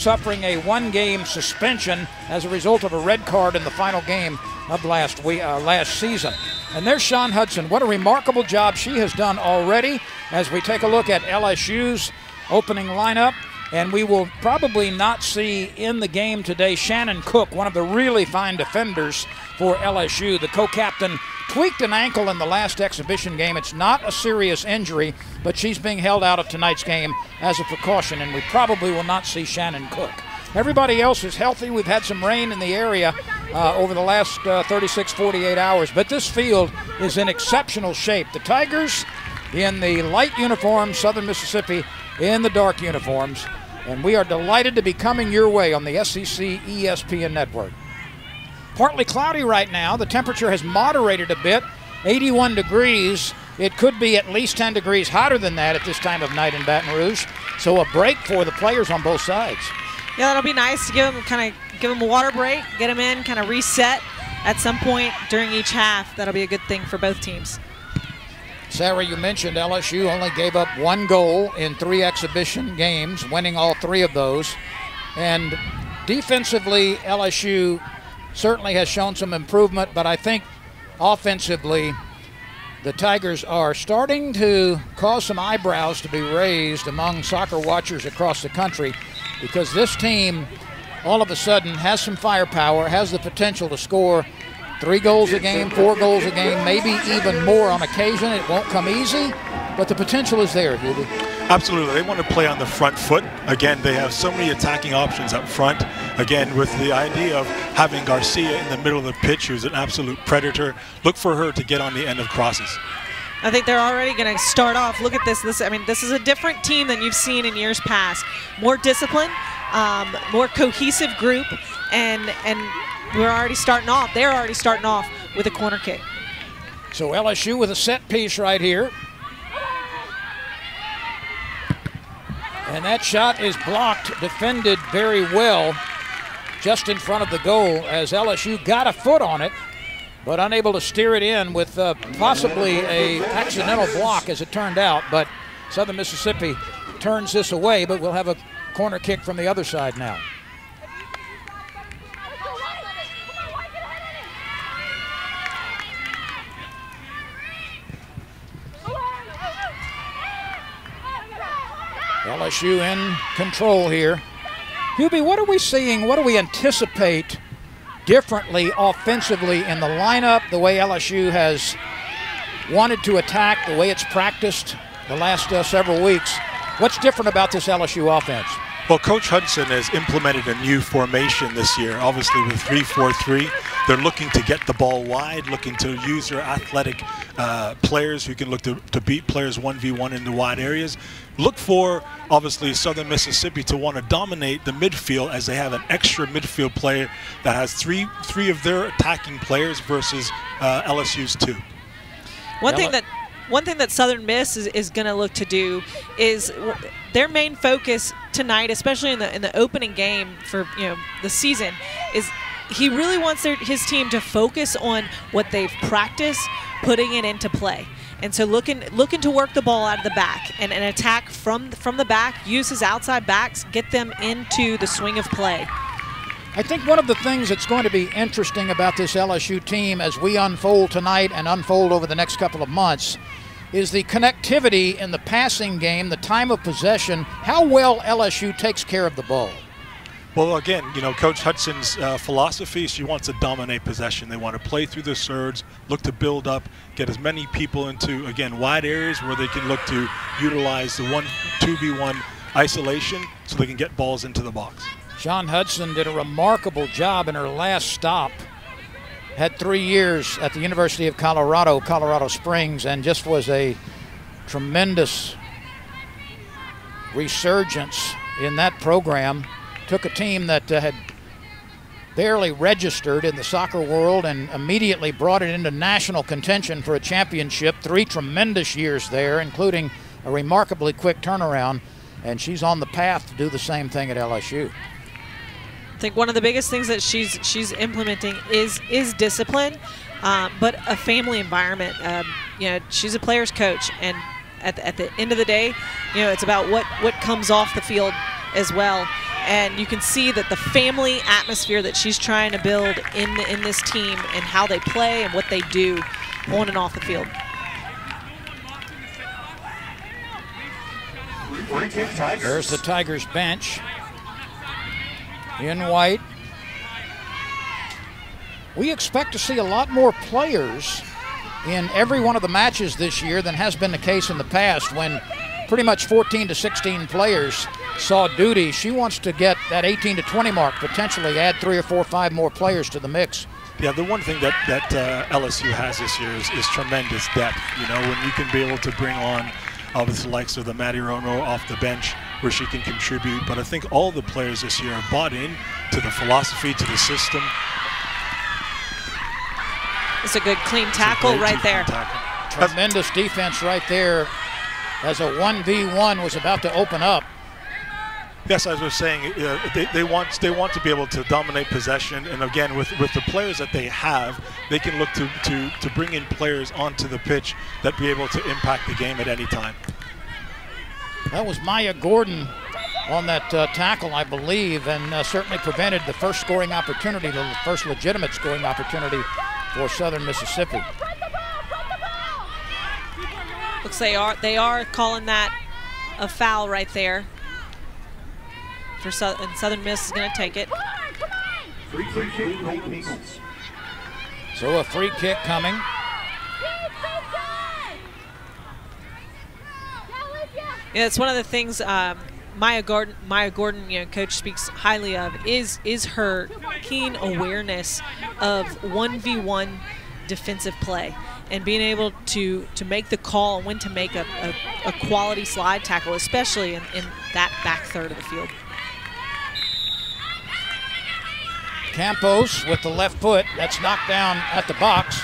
suffering a one-game suspension as a result of a red card in the final game of last season. And there's Shawn Hudson. What a remarkable job she has done already as we take a look at LSU's opening lineup. And we will probably not see in the game today Shannon Cook, one of the really fine defenders for LSU. The co-captain tweaked an ankle in the last exhibition game. It's not a serious injury, but she's being held out of tonight's game as a precaution, and we probably will not see Shannon Cook. Everybody else is healthy. We've had some rain in the area over the last 36, 48 hours, but this field is in exceptional shape. The Tigers in the light uniforms, Southern Mississippi in the dark uniforms, and we are delighted to be coming your way on the SEC ESPN network. Partly cloudy right now. The temperature has moderated a bit, 81 degrees. It could be at least 10 degrees hotter than that at this time of night in Baton Rouge, so a break for the players on both sides. Yeah, that'll be nice to give them a water break, get them in, kind of reset at some point during each half. That'll be a good thing for both teams. Sarah, you mentioned LSU only gave up 1 goal in 3 exhibition games, winning all 3 of those. And defensively, LSU certainly has shown some improvement, but I think offensively, the Tigers are starting to cause some eyebrows to be raised among soccer watchers across the country, because this team all of a sudden has some firepower, has the potential to score 3 goals a game, 4 goals a game, maybe even more on occasion. It won't come easy, but the potential is there, Hubie. Absolutely. They want to play on the front foot. Again, they have so many attacking options up front. Again, with the idea of having Garcia in the middle of the pitch, who's an absolute predator. Look for her to get on the end of crosses. I think they're already going to start off. Look at this. I mean, this is a different team than you've seen in years past. More discipline, more cohesive group, and we're already starting off. They're already starting off with a corner kick. So LSU with a set piece right here. And that shot is blocked, defended very well, just in front of the goal, as LSU got a foot on it, but unable to steer it in with possibly an accidental block, as it turned out. But Southern Mississippi turns this away, but we'll have a corner kick from the other side now. LSU in control here. Hubie, what are we seeing? What do we anticipate differently offensively in the lineup, the way LSU has wanted to attack, the way it's practiced the last several weeks? What's different about this LSU offense? Well, Coach Hudson has implemented a new formation this year, obviously with 3-4-3. They're looking to get the ball wide, looking to use their athletic players who can look to beat players 1v1 in the wide areas. Look for, obviously, Southern Mississippi to want to dominate the midfield, as they have an extra midfield player that has three of their attacking players versus LSU's 2. One thing that Southern Miss is going to look to do is their main focus tonight, especially in the opening game for the season, is he really wants his team to focus on what they've practiced, putting it into play. And so looking to work the ball out of the back and attack from the back, use his outside backs, get them into the swing of play. I think one of the things that's going to be interesting about this LSU team as we unfold tonight and unfold over the next couple of months is the connectivity in the passing game, the time of possession, how well LSU takes care of the ball. Well, again, Coach Hudson's philosophy, she wants to dominate possession. They want to play through the surge, look to build up, get as many people into, again, wide areas where they can look to utilize the 2v1 isolation so they can get balls into the box. Shawn Hudson did a remarkable job in her last stop. Had 3 years at the University of Colorado, Colorado Springs, and just was a tremendous resurgence in that program. Took a team that had barely registered in the soccer world and immediately brought it into national contention for a championship. 3 tremendous years there, including a remarkably quick turnaround, and she's on the path to do the same thing at LSU. I think one of the biggest things that she's implementing is discipline, but a family environment. She's a player's coach, and at the end of the day, it's about what comes off the field as well. And you can see that the family atmosphere that she's trying to build in this team and how they play and what they do on and off the field. There's the Tigers bench in white. We expect to see a lot more players in every one of the matches this year than has been the case in the past, when pretty much 14 to 16 players saw duty. She wants to get that 18 to 20 mark, potentially add 3 or 4 or 5 more players to the mix. Yeah, the one thing that LSU has this year is tremendous depth. You know, when you can be able to bring on obviously the likes of the Maddie Rono off the bench where she can contribute. But I think all the players this year are bought in to the philosophy, to the system. It's a good clean tackle right there. Tremendous defense right there as a 1v1 was about to open up. Yes, as I was saying, they want to be able to dominate possession, and again, with the players that they have, they can look to bring in players onto the pitch that be able to impact the game at any time. That was Maya Gordon on that tackle, I believe, and certainly prevented the first scoring opportunity, the first legitimate scoring opportunity for Southern Mississippi. Looks they are calling that a foul right there. And Southern Miss is going to take it. So a free kick coming. Yeah, it's one of the things Maya Gordon, you know, coach speaks highly of is her keen awareness of 1v1 defensive play and being able to make the call and when to make a quality slide tackle, especially in that back third of the field. Campos with the left foot. That's knocked down at the box.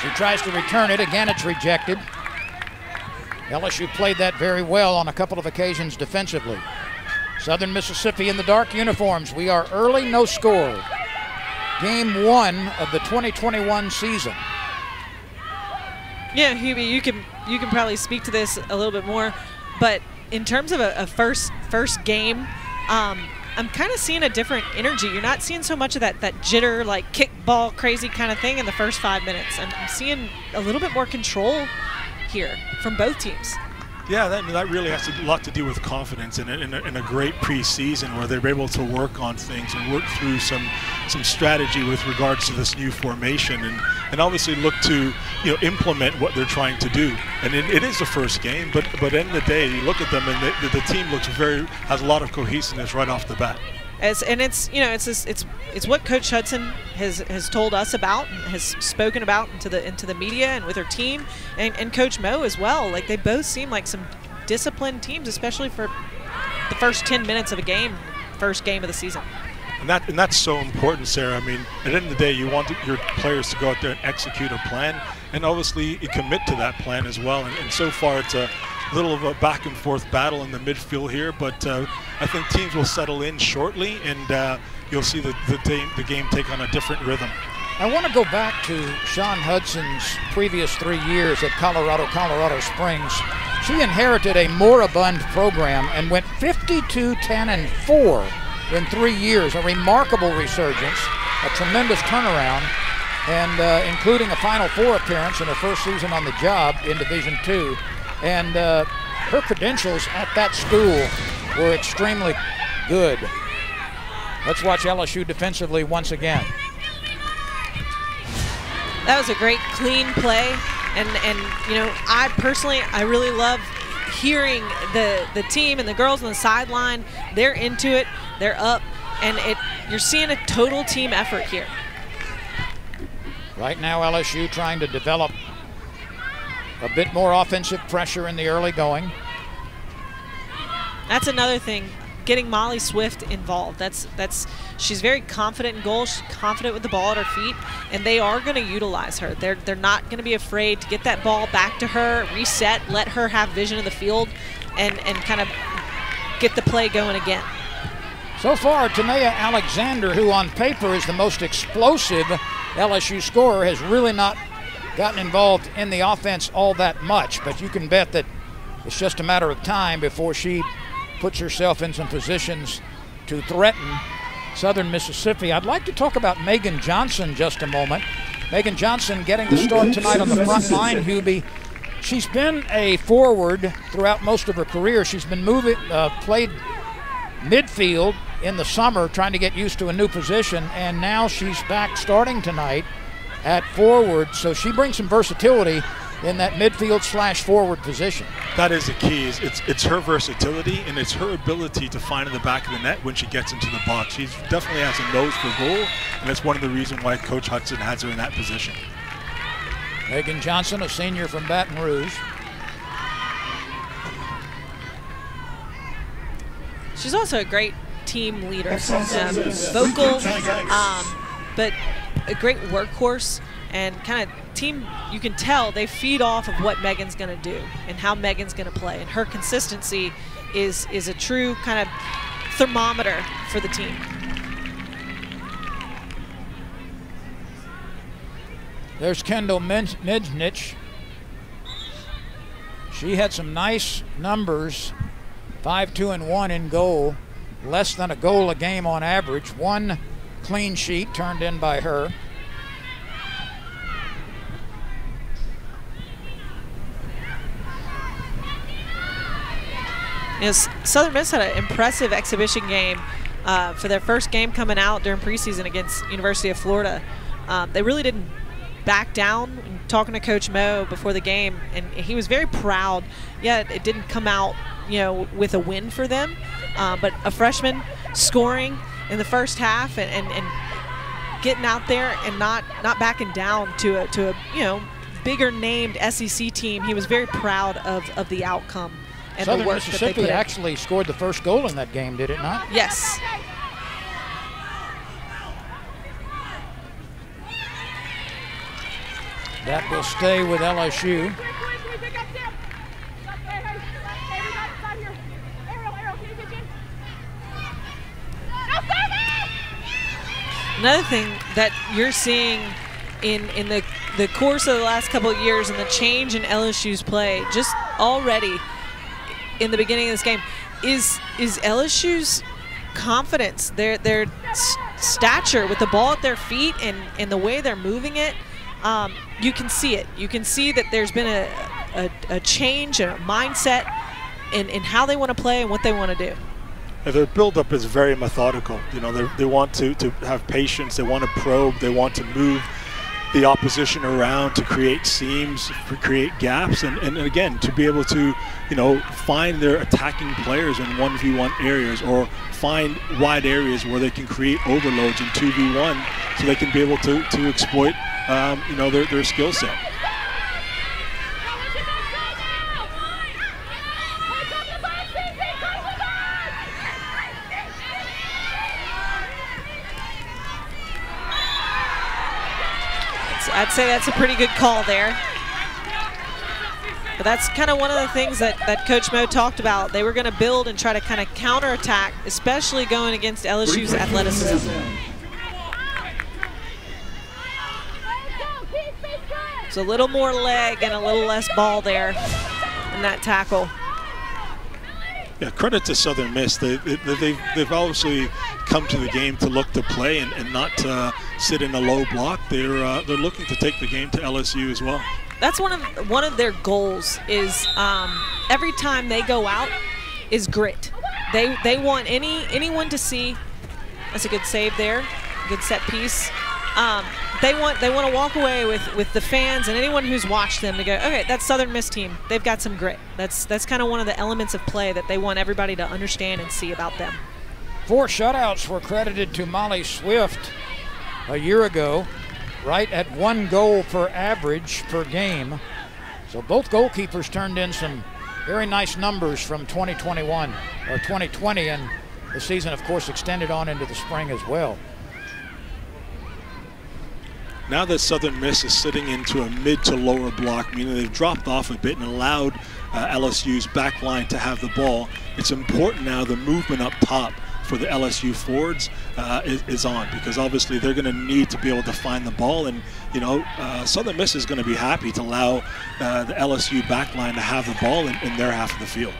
She tries to return it. Again, it's rejected. LSU played that very well on a couple of occasions defensively. Southern Mississippi in the dark uniforms. We are early, no score. Game 1 of the 2021 season. Yeah, Hubie, you can probably speak to this a little bit more, but in terms of a first game, I'm kind of seeing a different energy. You're not seeing so much of that jitter, like kickball crazy kind of thing in the first 5 minutes. I'm seeing a little bit more control here from both teams. Yeah, that really has a lot to do with confidence in a great preseason where they're able to work on things and work through some strategy with regards to this new formation and obviously look to implement what they're trying to do. And it is the first game, but at the end of the day, you look at them and the team has a lot of cohesiveness right off the bat. It's what Coach Hudson has told us about and has spoken about into the media and with her team and Coach Mo as well. Like, they both seem like some disciplined teams, especially for the first 10 minutes of a game, first game of the season. And that's so important, Sarah. I mean, at the end of the day, you want your players to go out there and execute a plan, and obviously you commit to that plan as well. And so far, it's a little of a back and forth battle in the midfield here, but I think teams will settle in shortly, and you'll see the game take on a different rhythm. I want to go back to Sean Hudson's previous 3 years at Colorado Springs. She inherited a moribund program and went 52-10-4 in 3 years, a remarkable resurgence, a tremendous turnaround, and including a Final Four appearance in her first season on the job in Division II. And her credentials at that school were extremely good. Let's watch LSU defensively once again. That was a great clean play, and I really love hearing the team and the girls on the sideline. They're into it, they're up, and you're seeing a total team effort here. Right now, LSU trying to develop a bit more offensive pressure in the early going. That's another thing, getting Molly Swift involved. She's very confident in goal. She's confident with the ball at her feet, and they are going to utilize her. They're not going to be afraid to get that ball back to her, reset, let her have vision of the field, and kind of get the play going again. So far, Tanea Alexander, who on paper is the most explosive LSU scorer, has really not gotten involved in the offense all that much, but you can bet that it's just a matter of time before she puts herself in some positions to threaten Southern Mississippi. I'd like to talk about Megan Johnson just a moment. Megan Johnson getting the start tonight on the front line, Hubie. She's been a forward throughout most of her career. She's been played midfield in the summer, trying to get used to a new position, and now she's back starting tonight at forward. So she brings some versatility in that midfield / forward position. That is the key. It's her versatility, and it's her ability to find in the back of the net when she gets into the box. She definitely has a nose for goal, and that's one of the reasons why Coach Hudson has her in that position. Megan Johnson, a senior from Baton Rouge. She's also a great team leader, vocal, but a great workhorse, and kind of team, you can tell they feed off of what Megan's going to do and how Megan's going to play, and her consistency is a true kind of thermometer for the team. There's Kendall Midnich. She had some nice numbers, 5-2-1 in goal, less than a goal a game on average, 1 clean sheet turned in by her. Yes, Southern Miss had an impressive exhibition game for their first game coming out during preseason against University of Florida. They really didn't back down. Talking to Coach Mo before the game, and he was very proud. Yeah, it didn't come out, with a win for them, but a freshman scoring in the first half and getting out there and not backing down to a bigger named SEC team. He was very proud of the outcome and Southern the work Mississippi that they put actually scored the first goal in that game, did it not? Yes. That will stay with LSU. Another thing that you're seeing in the course of the last couple of years and the change in LSU's play, just already in the beginning of this game, is LSU's confidence, their stature with the ball at their feet and the way they're moving it. You can see it. You can see that there's been a change, a mindset in how they want to play and what they want to do. Their build-up is very methodical. They want to have patience. They want to probe. They want to move the opposition around to create seams, to create gaps, and again, to be able to, find their attacking players in 1v1 areas, or find wide areas where they can create overloads in 2v1, so they can be able to exploit, their skill set. I'd say that's a pretty good call there. But that's kind of one of the things that Coach Mo talked about. They were going to build and try to kind of counterattack, especially going against LSU's athleticism. So a little more leg and a little less ball there in that tackle. Yeah, credit to Southern Miss. They've obviously come to the game to look to play and not to sit in a low block. They're looking to take the game to LSU as well. That's one of their goals is every time they go out is grit. They want anyone to see. That's a good save there, good set piece. They want to walk away with the fans and anyone who's watched them to go, okay, that's Southern Miss team. They've got some grit. That's kind of one of the elements of play that they want everybody to understand and see about them. 4 shutouts were credited to Molly Swift a year ago, right at 1 goal per average per game. So both goalkeepers turned in some very nice numbers from 2021 or 2020, and the season, of course, extended on into the spring as well. Now that Southern Miss is sitting into a mid to lower block, meaning they've dropped off a bit and allowed LSU's back line to have the ball, it's important now the movement up top for the LSU forwards is on, because obviously they're going to need to be able to find the ball, and Southern Miss is going to be happy to allow the LSU back line to have the ball in their half of the field.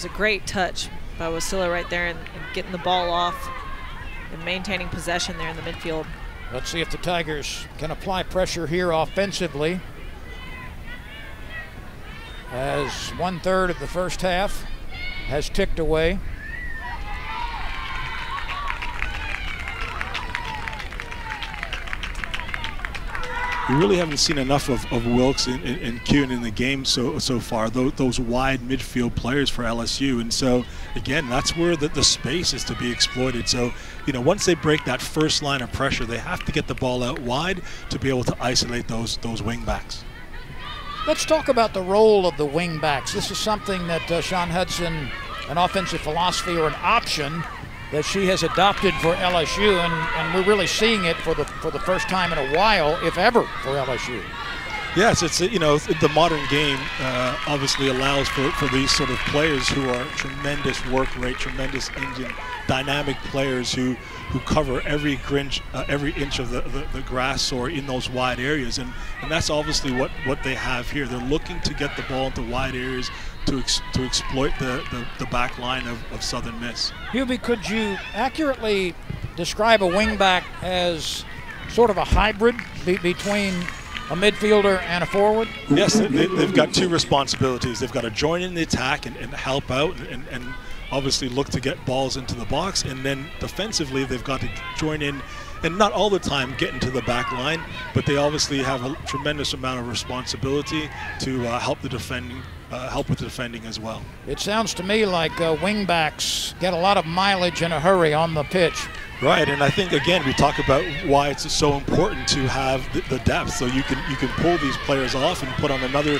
was a great touch by Wasilla right there and getting the ball off and maintaining possession there in the midfield. Let's see if the Tigers can apply pressure here offensively, as 1/3 of the first half has ticked away. We really haven't seen enough of Wilkes and Kuhn in the game so far, those wide midfield players for LSU. And so, again, that's where the space is to be exploited. So, you know, once they break that first line of pressure, they have to get the ball out wide to be able to isolate those wing backs. Let's talk about the role of the wing backs. This is something that Sean Hudson, an offensive philosophy or an option that she has adopted for LSU, and we're really seeing it for the first time in a while, if ever, for LSU. Yes, it's, you know, the modern game obviously allows for these sort of players who are tremendous work rate, tremendous engine, dynamic players who cover every inch of the grass or in those wide areas, and that's obviously what they have here. They're looking to get the ball into wide areas to exploit the back line of Southern Miss. Hubie, could you accurately describe a wingback as sort of a hybrid between a midfielder and a forward? Yes, they've got two responsibilities. They've got to join in the attack and help out and obviously look to get balls into the box, and then defensively they've got to join in and not all the time get into the back line, but they obviously have a tremendous amount of responsibility to help with the defending as well. It sounds to me like wingbacks get a lot of mileage in a hurry on the pitch. Right, and I think, again, we talk about why it's so important to have the depth, so you can pull these players off and put on another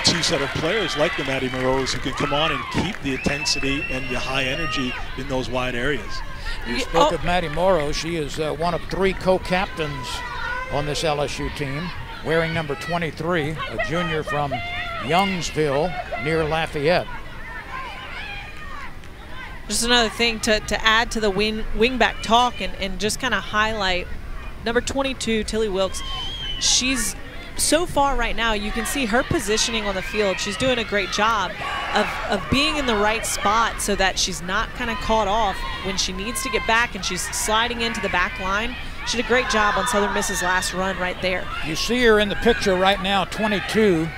two set of players like the Maddie Moreaus who can come on and keep the intensity and the high energy in those wide areas. You spoke of Maddie Moreau. She is one of 3 co-captains on this LSU team, wearing number 23, a junior from Youngsville near Lafayette. Just another thing to add to the wingback talk and just kind of highlight number 22, Tilly Wilkes. She's so far right now, you can see her positioning on the field. She's doing a great job of being in the right spot so that she's not kind of caught off when she needs to get back and she's sliding into the back line. She did a great job on Southern Miss's last run right there. You see her in the picture right now, 22,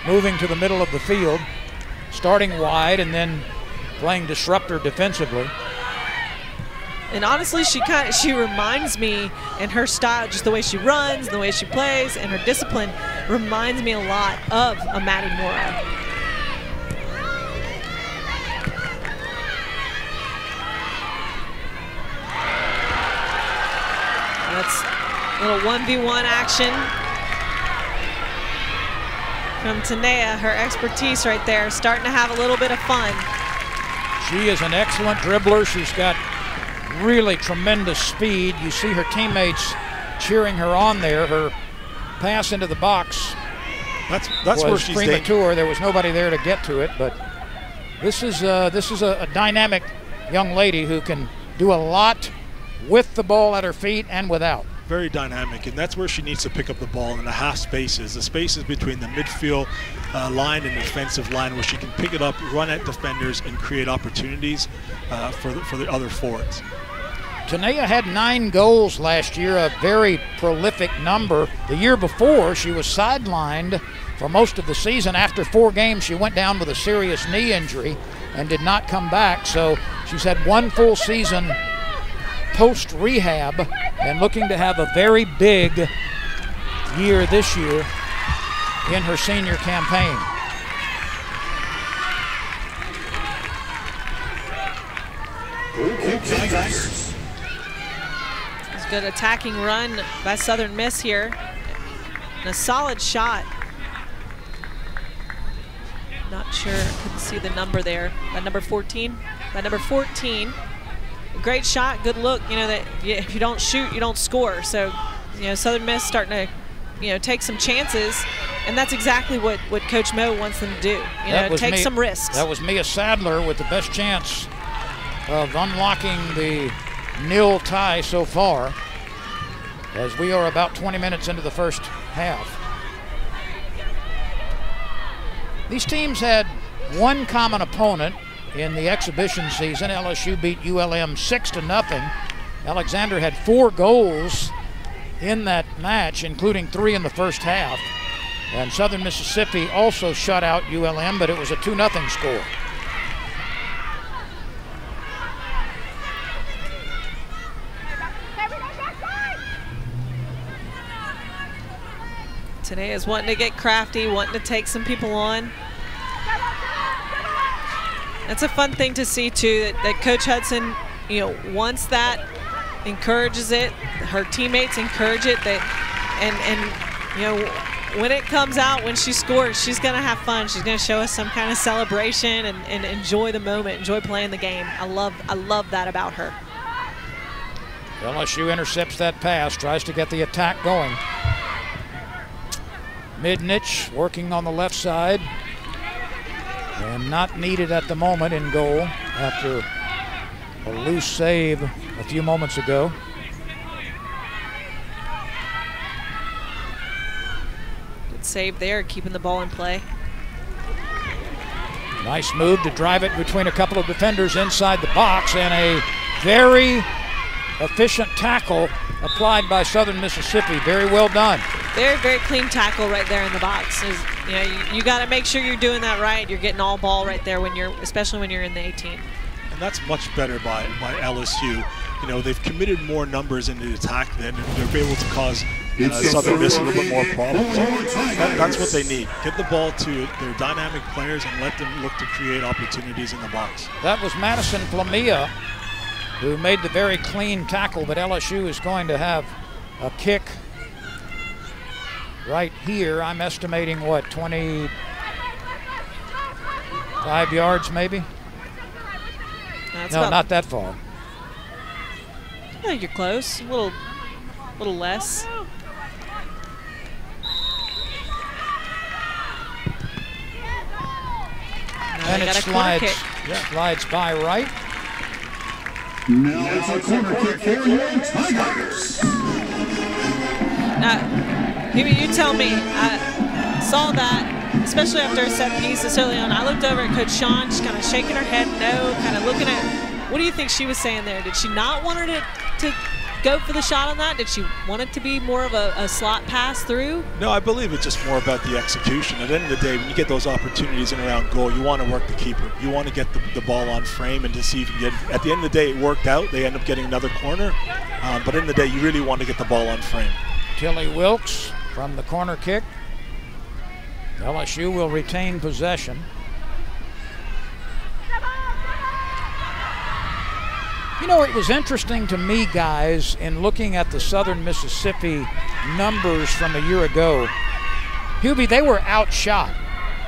moving to the middle of the field, starting wide and then playing disruptor defensively. And honestly, she reminds me in her style, just the way she runs, the way she plays, and her discipline reminds me a lot of a Maddie Moreau. That's a little 1v1 action from Tanea. Her expertise right there, starting to have a little bit of fun. She is an excellent dribbler. She's got really tremendous speed. You see her teammates cheering her on there. Her pass into the box that's was where she's premature. There was nobody there to get to it, but this is a dynamic young lady who can do a lot with the ball at her feet and without. Very dynamic, and that's where she needs to pick up the ball in the half spaces, the spaces between the midfield line and defensive line, where she can pick it up, run at defenders, and create opportunities for the other forwards. Tanea had 9 goals last year, a very prolific number. The year before, she was sidelined for most of the season. After 4 games, she went down with a serious knee injury and did not come back. So she's had 1 full season post-rehab and looking to have a very big year this year in her senior campaign. It's a good attacking run by Southern Miss here. And a solid shot. Not sure, I couldn't see the number there. By number 14? By number 14. Great shot, good look. You know that if you don't shoot, you don't score. So, you know, Southern Miss starting to, you know, take some chances, and that's exactly what Coach Mo wants them to do. You know, take some risks. That was Mia Sadler with the best chance of unlocking the nil tie so far, as we are about 20 minutes into the first half. These teams had one common opponent in the exhibition season. LSU beat ULM 6-0. Alexander had 4 goals in that match, including 3 in the first half. And Southern Mississippi also shut out ULM, but it was a 2-0 score. Today is wanting to get crafty, wanting to take some people on. That's a fun thing to see too, that Coach Hudson, wants that, encourages it. Her teammates encourage it. When it comes out, when she scores, she's going to have fun. She's going to show us some kind of celebration and enjoy the moment, enjoy playing the game. I love that about her. LSU intercepts that pass, tries to get the attack going. Midnich working on the left side, and not needed at the moment in goal after a loose save a few moments ago. Good save there, keeping the ball in play. Nice move to drive it between a couple of defenders inside the box, and a very efficient tackle applied by Southern Mississippi. Very well done. Very, very clean tackle right there in the box. You got to make sure you're doing that right. You're getting all ball right there especially when you're in the 18. And that's much better by LSU. They've committed more numbers in the attack then, and they're able to cause Southern Miss a little bit more problems. That's what they need. Get the ball to their dynamic players and let them look to create opportunities in the box. That was Madison Flamia who made the very clean tackle, but LSU is going to have a kick right here. I'm estimating, 25 yards maybe? No, not that far. I think you're close. A little less. And it slides by right. Now it's a corner kick for your Tigers. Maybe you tell me. I saw that, especially after a set piece this early on. I looked over at Coach Sean, just kind of shaking her head no, kind of looking at, what do you think she was saying there? Did she not want her to go for the shot on that? Did she want it to be more of a slot pass through? No, I believe it's just more about the execution. At the end of the day, when you get those opportunities in around goal, you want to work the keeper. You want to get the ball on frame and to see if you get. At the end of the day, it worked out. They end up getting another corner. But in the day, you really want to get the ball on frame. Tilly Wilkes from the corner kick. LSU will retain possession. It was interesting to me, guys, in looking at the Southern Mississippi numbers from a year ago. Hubie, they were outshot,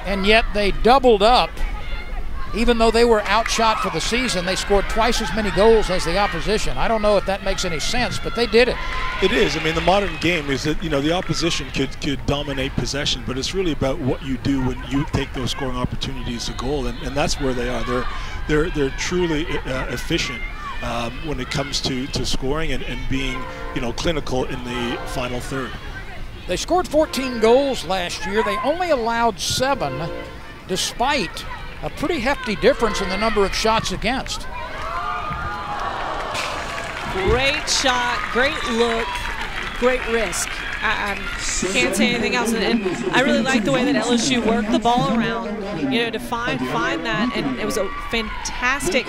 and yet they doubled up. Even though they were outshot for the season, they scored twice as many goals as the opposition. I don't know if that makes any sense, but they did it. It is. I mean, the modern game is that, the opposition could dominate possession, but it's really about what you do when you take those scoring opportunities to goal, and that's where they are. They're truly efficient when it comes to scoring and being, clinical in the final third. They scored 14 goals last year. They only allowed 7, despite a pretty hefty difference in the number of shots against. Great shot, great look, great risk. I can't say anything else. And I really like the way that LSU worked the ball around, to find that. And it was a fantastic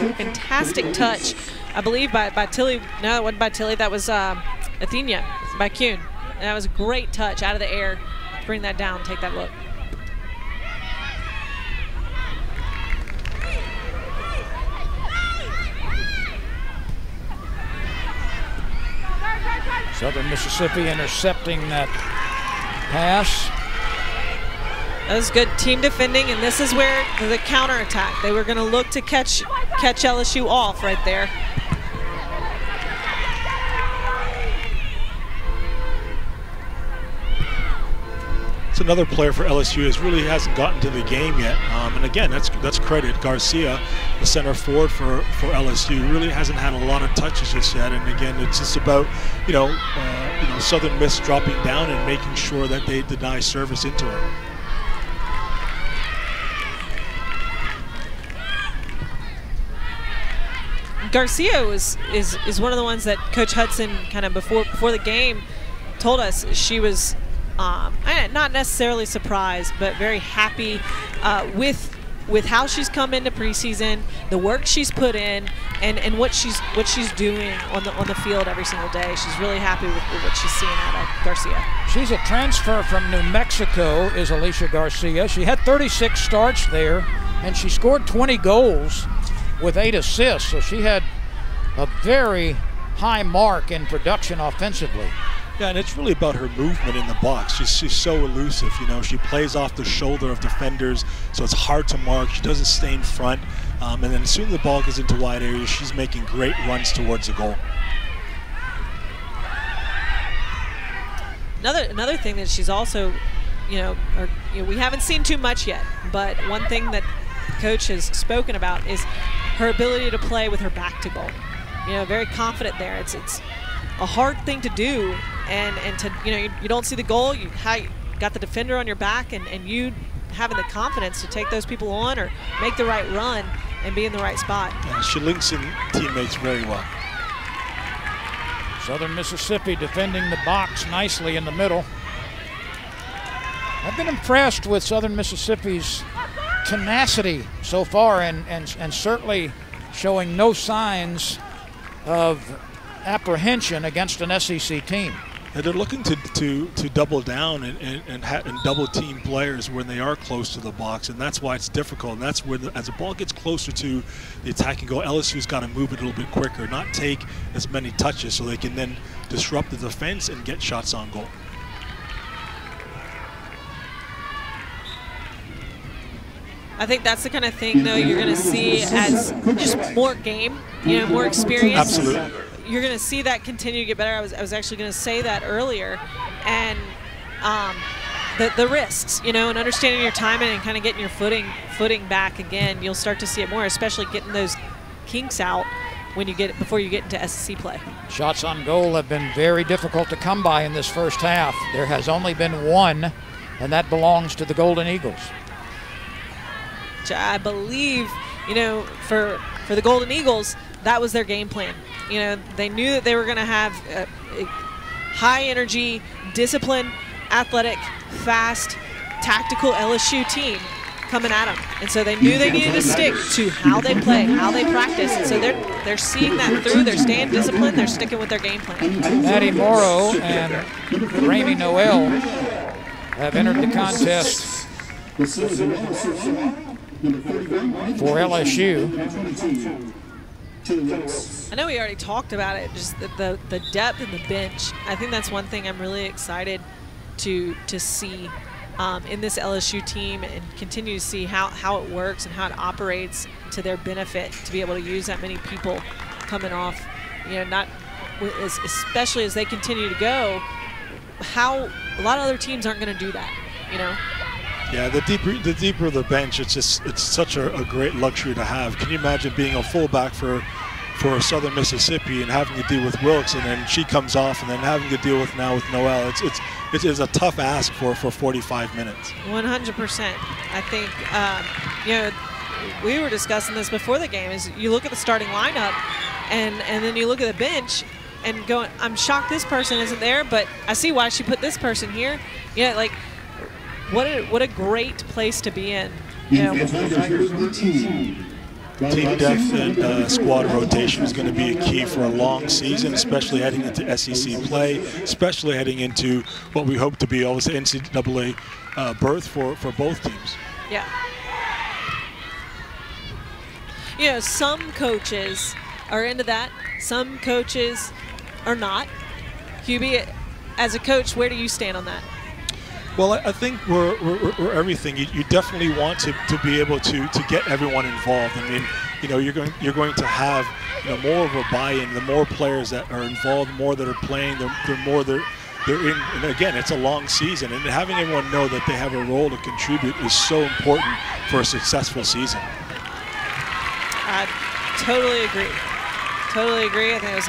touch, I believe, by Tilly. No, it wasn't by Tilly. That was Athenia by Kuhn. And that was a great touch out of the air. Bring that down, take that look. Southern Mississippi intercepting that pass. That was good team defending, and this is where the counterattack. They were going to look to catch LSU off right there. It's another player for LSU who really hasn't gotten to the game yet, and again, that's credit. Garcia, the center forward for LSU, really hasn't had a lot of touches just yet. And again, it's just about Southern Miss dropping down and making sure that they deny service into her. Garcia is one of the ones that Coach Hudson kind of before the game told us she was not necessarily surprised, but very happy with how she's come into preseason, the work she's put in, and what she's doing on the field every single day. She's really happy with what she's seeing out of Garcia. She's a transfer from New Mexico, is Alicia Garcia. She had 36 starts there, and she scored 20 goals with 8 assists. So she had a very high mark in production offensively. Yeah, and it's really about her movement in the box. She's so elusive, you know. She plays off the shoulder of defenders, so it's hard to mark. She doesn't stay in front. And then as soon as the ball gets into wide areas, she's making great runs towards the goal. Another thing that she's also, we haven't seen too much yet, but one thing that Coach has spoken about is her ability to play with her back to goal. Very confident there. It's a hard thing to do, and to you don't see the goal. You got the defender on your back, and you having the confidence to take those people on or make the right run and be in the right spot. Yeah, she links in teammates very well. Southern Mississippi defending the box nicely in the middle. I've been impressed with Southern Mississippi's tenacity so far, and certainly showing no signs of apprehension against an SEC team. And they're looking to double down and double team players when they are close to the box, and that's why it's difficult. And that's where, as the ball gets closer to the attacking goal, LSU's got to move it a little bit quicker, not take as many touches, so they can then disrupt the defense and get shots on goal. I think that's the kind of thing, though, you're going to see as just more game, more experience. Absolutely. You're going to see that continue to get better. I was actually going to say that earlier. And the risks, and understanding your timing and kind of getting your footing back again, you'll start to see it more, especially getting those kinks out before you get into SEC play. Shots on goal have been very difficult to come by in this first half. There has only been one, and that belongs to the Golden Eagles. I believe, for the Golden Eagles, that was their game plan. They knew that they were going to have a high energy, disciplined, athletic, fast, tactical LSU team coming at them. And so they knew they needed to stick to how they play, how they practice. And so they're seeing that through. They're staying disciplined. They're sticking with their game plan. Maddie Morrow and Ramey Noel have entered the contest for LSU. I know we already talked about it, just the depth in the bench. I think that's one thing I'm really excited to see in this LSU team, and continue to see how it works and how it operates to their benefit, to be able to use that many people coming off, especially as they continue to go, how a lot of other teams aren't going to do that, Yeah, the deeper the bench, it's such a great luxury to have. Can you imagine being a fullback for Southern Mississippi and having to deal with Wilkes, and then she comes off, and then having to deal with Noel? It is a tough ask for 45 minutes. 100%. I think we were discussing this before the game. Is you look at the starting lineup, and then you look at the bench, and go, I'm shocked this person isn't there, but I see why she put this person here. Like. What a great place to be in. Team depth and squad rotation is going to be a key for a long season, especially heading into SEC play, especially heading into what we hope to be always an NCAA berth for both teams. Yeah. Some coaches are into that. Some coaches are not. Hubie, as a coach, where do you stand on that? Well, I think we're everything. You definitely want to be able to get everyone involved. I mean, you're going to have more of a buy-in. The more players that are involved, the more that are playing, the more they're in. And again, it's a long season, and having everyone know that they have a role to contribute is so important for a successful season. I totally agree. Totally agree. I think it was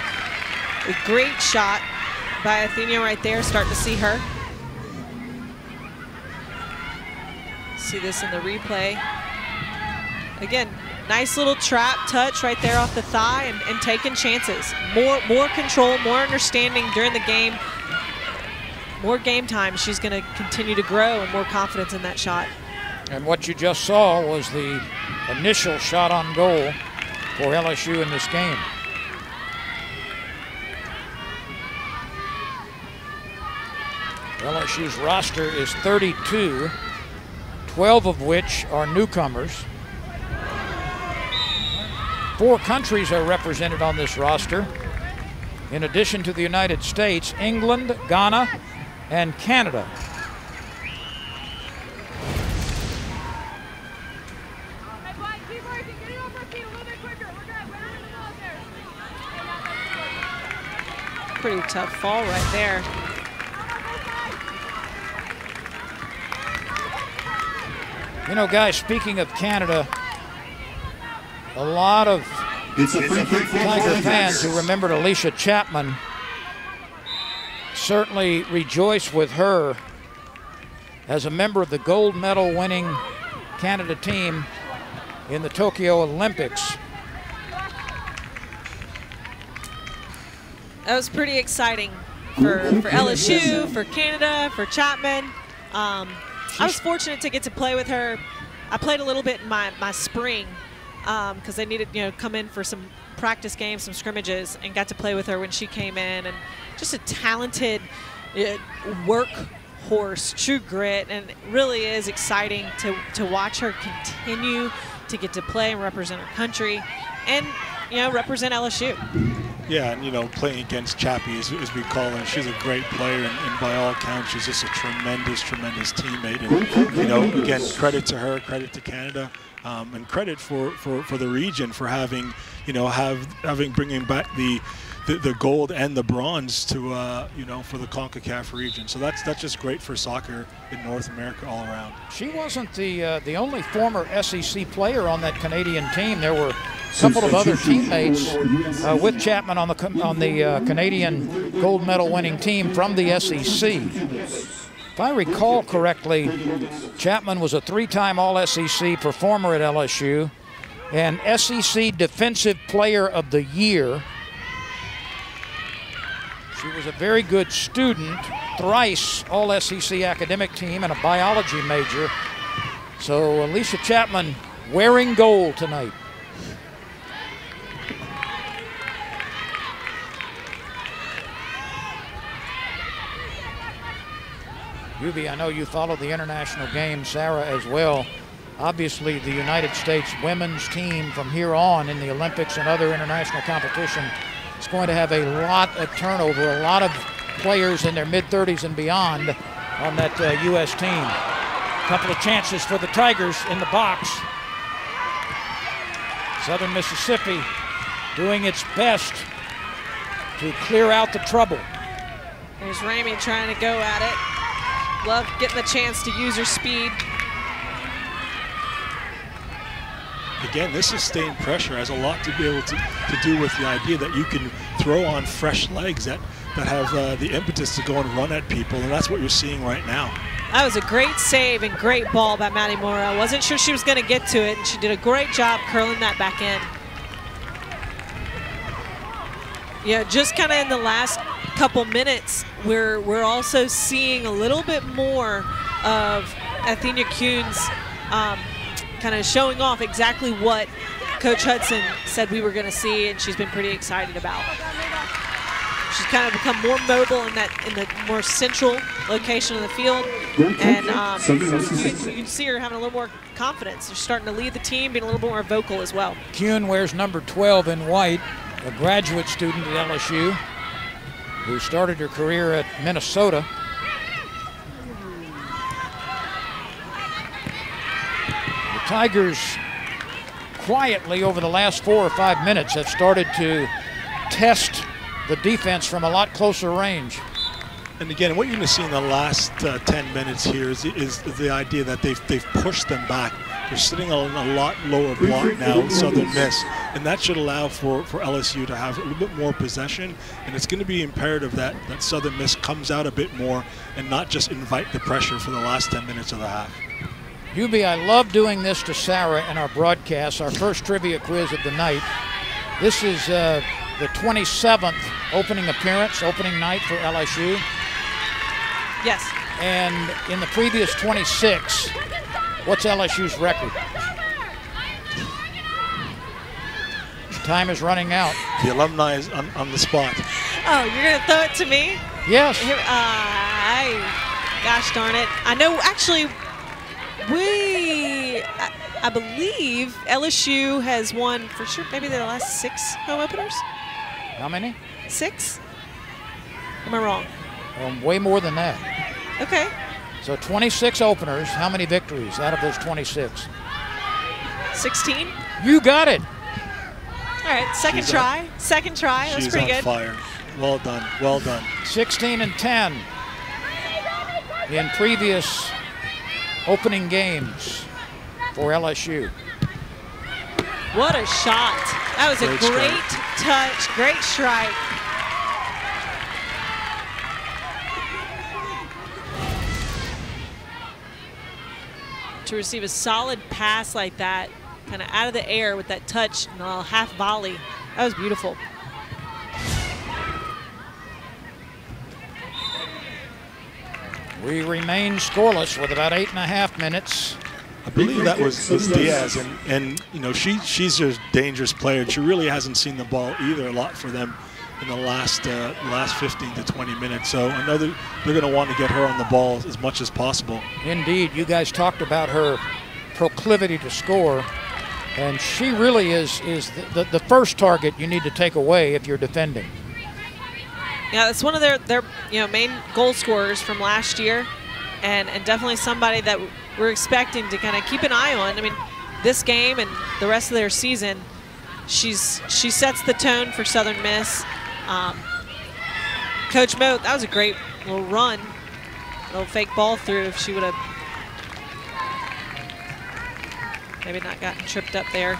a great shot by Athenia right there. Starting to see her. See this in the replay. Again, Nice little trap touch right there off the thigh and taking chances. More control, more understanding during the game. More game time. She's going to continue to grow and more confidence in that shot. And what you just saw was the initial shot on goal for LSU in this game. LSU's roster is 32, 12 of which are newcomers. 4 countries are represented on this roster. In addition to the United States, England, Ghana, and Canada. Pretty tough fall right there. You know, guys, speaking of Canada, a lot of Tiger fans who remembered Alicia Chapman certainly rejoice with her as a member of the gold medal winning Canada team in the Tokyo Olympics. That was pretty exciting for LSU, for Canada, for Chapman. I was fortunate to get to play with her. I played a little bit in my spring because they needed, come in for some practice games, some scrimmages, and got to play with her when she came in. And just a talented workhorse, true grit, and it really is exciting to watch her continue to get to play and represent her country and, represent LSU. Yeah, and playing against Chappie, as we call her, she's a great player, and by all accounts, she's just a tremendous teammate. And again, credit to her, credit to Canada, and credit for the region for having bringing back the gold and the bronze to for the CONCACAF region. So that's just great for soccer in North America all around. She wasn't the only former SEC player on that Canadian team. There were a couple of other teammates with Chapman on the Canadian gold medal winning team from the SEC. If I recall correctly, Chapman was a 3-time All-SEC performer at LSU and SEC Defensive Player of the Year. She was a very good student, thrice All-SEC academic team, and a biology major. So Alicia Chapman wearing gold tonight. Yubi, I know you follow the international game, Sarah, as well. Obviously, the United States women's team from here on in the Olympics and other international competition is going to have a lot of turnover, a lot of players in their mid-30s and beyond on that U.S. team. A couple of chances for the Tigers in the box. Southern Mississippi doing its best to clear out the trouble. There's Ramey trying to go at it. Love getting the chance to use her speed. Again, this sustained pressure has a lot to be able to do with the idea that you can throw on fresh legs that have the impetus to go and run at people, and that's what you're seeing right now. That was a great save and great ball by Maddie Mora. I wasn't sure she was going to get to it, and she did a great job curling that back in. Yeah, just kind of in the last couple minutes, we're also seeing a little bit more of Athena Kuhn's kind of showing off exactly what Coach Hudson said we were going to see, and she's been pretty excited about. She's kind of become more mobile in the more central location of the field, and you can see her having a little more confidence. She's starting to lead the team, being a little bit more vocal as well. Kuhn wears number 12 in white, a graduate student at LSU who started her career at Minnesota. The Tigers quietly over the last 4 or 5 minutes have started to test the defense from a lot closer range. And again, what you're going to see in the last 10 minutes here is the idea that they've pushed them back. They're sitting on a lot lower block now in Southern Miss, and that should allow for LSU to have a little bit more possession, and it's going to be imperative that Southern Miss comes out a bit more and not just invite the pressure for the last 10 minutes of the half. Hubie, I love doing this to Sarah in our broadcast, our first trivia quiz of the night. This is the 27th opening appearance, opening night for LSU. Yes. And in the previous 26, what's LSU's record? Time is running out. The alumni is on the spot. Oh, you're going to throw it to me? Yes. Here, gosh darn it. I know, actually, I believe LSU has won, for sure, maybe the last 6 home openers? How many? 6? Am I wrong? Way more than that. Okay. So 26 openers. How many victories out of those 26? 16? You got it. All right, second try. That's pretty good. She's on fire. Well done. Well done. 16-10 in previous opening games for LSU. What a shot. That was a great touch, great strike. To receive a solid pass like that, kind of out of the air with that touch and a half volley. That was beautiful. We remain scoreless with about 8.5 minutes. I believe that was Diaz, and you know, she's a dangerous player. She really hasn't seen the ball either a lot for them in the last 15 to 20 minutes. So I know that they're going to want to get her on the ball as much as possible. Indeed, you guys talked about her proclivity to score, and she really is the first target you need to take away if you're defending. Yeah, that's one of their main goal scorers from last year, and definitely somebody that we're expecting to kind of keep an eye on. I mean, this game and the rest of their season, she sets the tone for Southern Miss. Coach Moat, that was a great little run, little fake ball through. If she would have maybe not gotten tripped up there.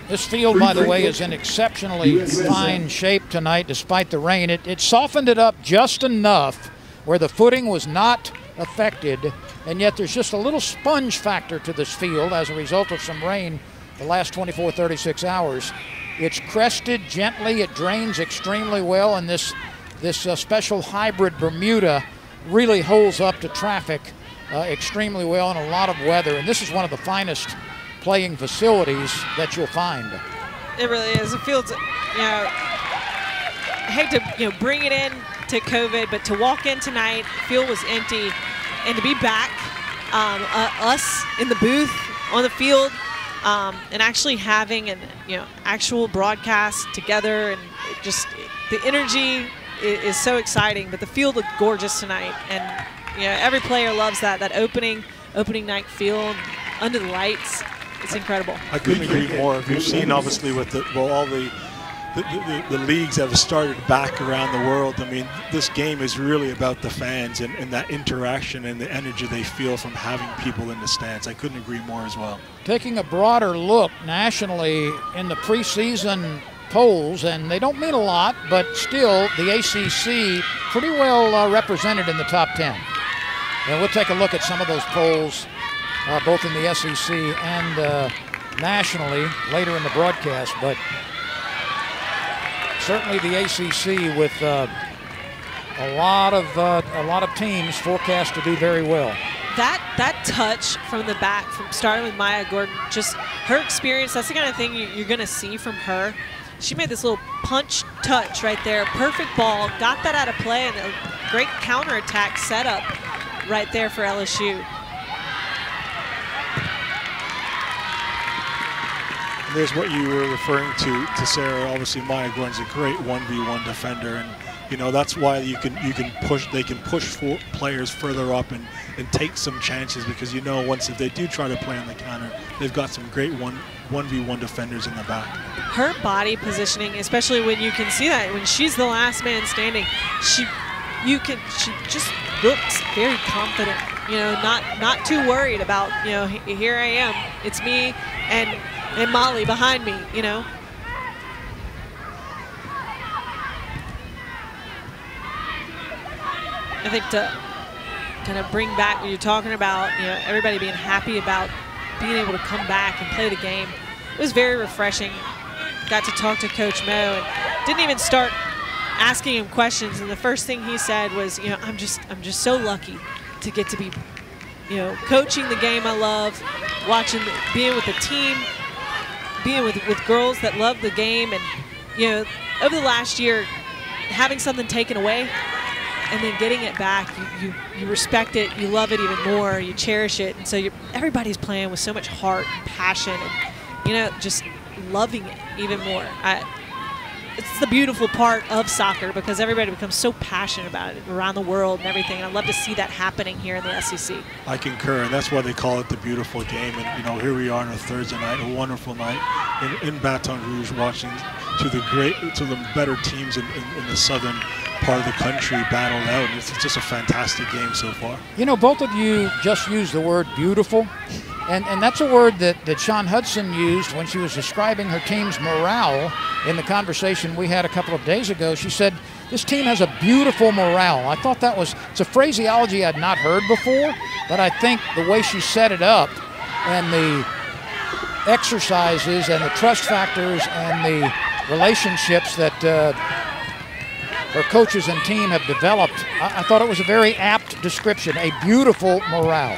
This field, by the way, is in exceptionally fine shape tonight despite the rain. It softened it up just enough where the footing was not affected, and yet there's just a little sponge factor to this field as a result of some rain the last 24, 36 hours. It's crested gently, it drains extremely well, and this special hybrid Bermuda really holds up to traffic extremely well in a lot of weather, and this is one of the finest playing facilities that you'll find. It really is. The field's, I hate to bring it in to COVID, but to walk in tonight, the field was empty, and to be back, us in the booth on the field, and actually having an actual broadcast together, and just the energy is so exciting. But the field looked gorgeous tonight, and every player loves that opening night field under the lights. It's incredible. I couldn't agree more. You've seen, obviously, with all the leagues that have started back around the world. I mean, this game is really about the fans and that interaction and the energy they feel from having people in the stands. I couldn't agree more as well. Taking a broader look nationally in the preseason polls, and they don't mean a lot, but still the ACC pretty well represented in the top 10. And we'll take a look at some of those polls, both in the SEC and nationally later in the broadcast, but certainly the ACC with a lot of teams forecast to do very well. That touch from the back, from starting with Maya Gordon, just her experience, that's the kind of thing you're going to see from her. She made this little punch touch right there, perfect ball, got that out of play, and a great counterattack setup right there for LSU. There's what you were referring to Sarah. Obviously, Maya Gordon's a great 1v1 defender, and that's why they can push players further up and take some chances, because once if they do try to play on the counter, they've got some great 1v1 defenders in the back. Her body positioning, especially when you can see that when she's the last man standing, she just looks very confident. Not too worried about here I am, it's me and Molly behind me, I think to kind of bring back what you're talking about, everybody being happy about being able to come back and play the game. It was very refreshing. Got to talk to Coach Mo and didn't even start asking him questions, and the first thing he said was, I'm just so lucky to get to be, coaching the game I love, being with the team, being with girls that love the game, and over the last year, having something taken away and then getting it back, you respect it, you love it even more, you cherish it, and so everybody's playing with so much heart and passion, and just loving it even more. It's the beautiful part of soccer because everybody becomes so passionate about it around the world and everything. And I'd love to see that happening here in the SEC. I concur, and that's why they call it the beautiful game. And here we are on a Thursday night, a wonderful night in Baton Rouge, watching to the better teams in the southern part of the country battle out. And it's just a fantastic game so far. Both of you just used the word beautiful. And that's a word that Shawn Hudson used when she was describing her team's morale in the conversation we had a couple of days ago. She said, this team has a beautiful morale. I thought it's a phraseology I'd not heard before, but I think the way she set it up and the exercises and the trust factors and the relationships that her coaches and team have developed, I thought it was a very apt description, a beautiful morale.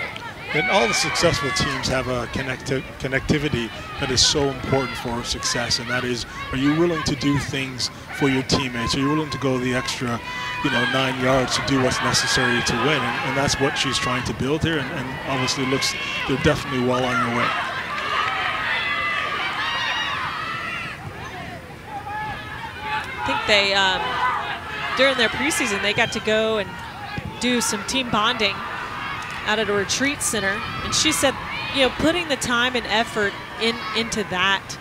And all the successful teams have a connectivity that is so important for success, and that is, are you willing to do things for your teammates? Are you willing to go the extra 9 yards to do what's necessary to win? And that's what she's trying to build here, and obviously they're definitely well on their way. I think they, during their preseason, they got to go and do some team bonding out at a retreat center, and she said, putting the time and effort into that,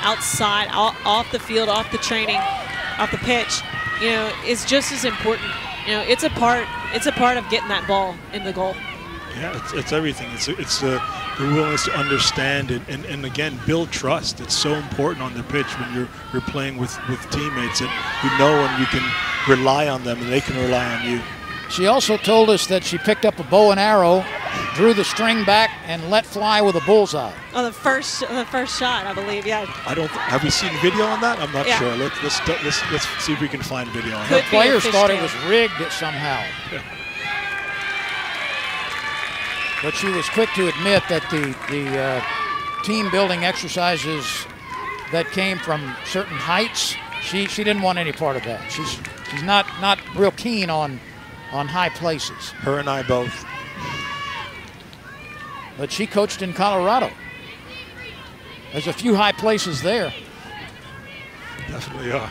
outside, off the field, off the training, off the pitch, is just as important. It's a part of getting that ball in the goal. Yeah, it's everything. It's the willingness to understand it and again build trust. It's so important on the pitch when you're playing with teammates that you know and you can rely on them and they can rely on you. She also told us that she picked up a bow and arrow, drew the string back, and let fly with a bullseye. On the first shot, I believe. Yeah. Have we seen video on that? I'm not sure. Let's see if we can find video on that. The players thought it was rigged somehow. Yeah. But she was quick to admit that the team building exercises that came from certain heights, she didn't want any part of that. She's not real keen on high places. Her and I both. But she coached in Colorado. There's a few high places there. Definitely are.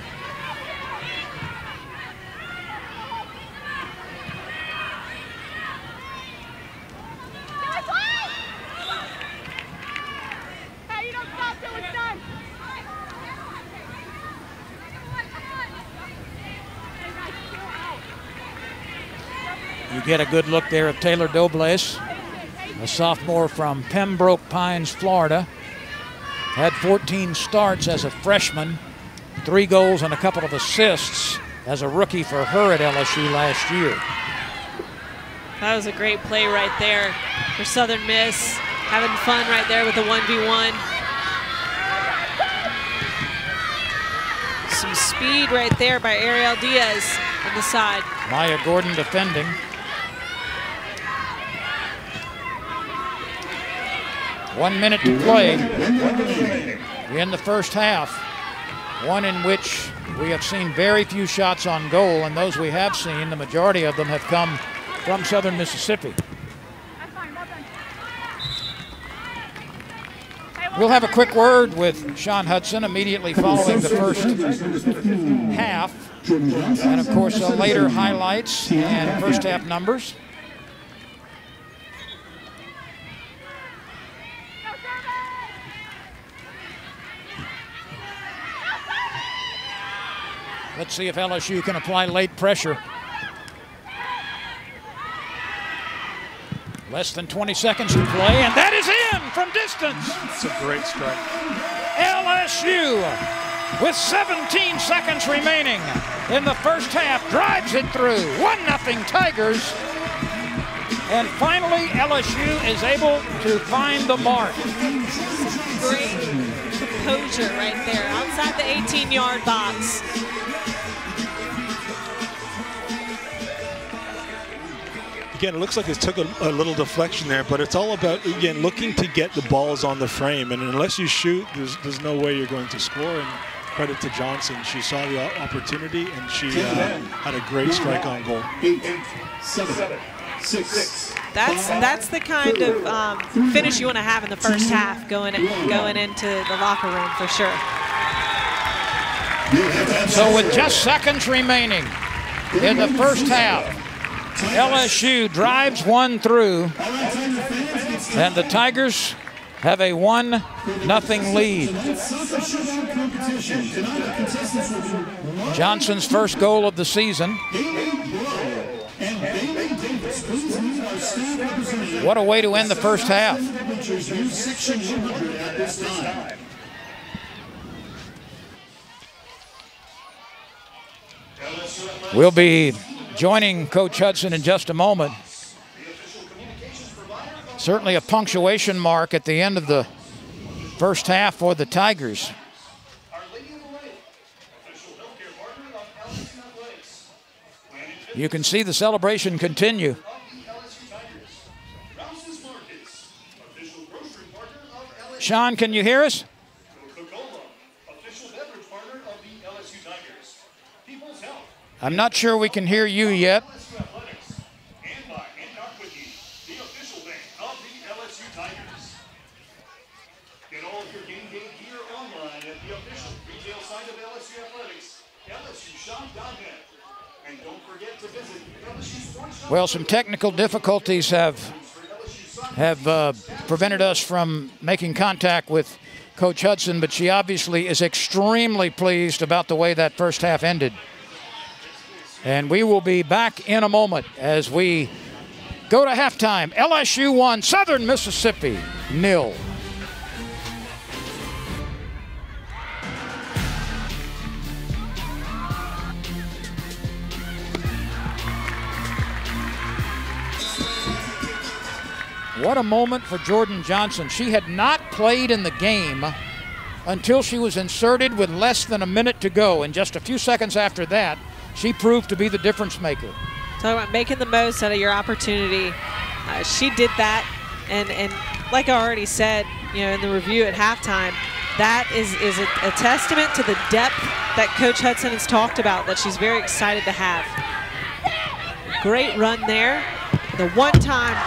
You get a good look there of Taylor Dobles, a sophomore from Pembroke Pines, Florida. Had 14 starts as a freshman, 3 goals and a couple of assists as a rookie for her at LSU last year. That was a great play right there for Southern Miss. Having fun right there with the 1v1. Some speed right there by Ariel Diaz on the side. Maya Gordon defending. One minute to play in the first half, one in which we have seen very few shots on goal, and those we have seen, the majority of them have come from Southern Mississippi. We'll have a quick word with Shawn Hudson immediately following the first half, and of course later highlights and first half numbers. Let's see if LSU can apply late pressure. Less than 20 seconds to play, and that is in from distance. It's a great strike. LSU, with 17 seconds remaining in the first half, drives it through. 1-0 Tigers. And finally, LSU is able to find the mark. Great composure right there, outside the 18-yard box. Again, it looks like it took a little deflection there, but it's all about, again, looking to get the balls on the frame. And unless you shoot, there's no way you're going to score. And credit to Johnson. She saw the opportunity, and she had a great strike on goal. 8, 7, 6. That's the kind of finish you want to have in the first half, going into the locker room for sure. So with just seconds remaining in the first half, LSU drives one through, and the Tigers have a 1-0 lead. Johnson's first goal of the season. What a way to end the first half. We'll be joining Coach Hudson in just a moment. Certainly a punctuation mark at the end of the first half for the Tigers. You can see the celebration continue. Sean, can you hear us? I'm not sure we can hear you yet. Well, some technical difficulties have prevented us from making contact with Coach Hudson, but she obviously is extremely pleased about the way that first half ended. And we will be back in a moment as we go to halftime. LSU 1, Southern Mississippi 0. What a moment for Jordan Johnson. She had not played in the game until she was inserted with less than a minute to go. And just a few seconds after that, she proved to be the difference maker. Talking about making the most out of your opportunity. She did that. And like I already said, in the review at halftime, that is a testament to the depth that Coach Hudson has talked about that she's very excited to have. Great run there. The one-time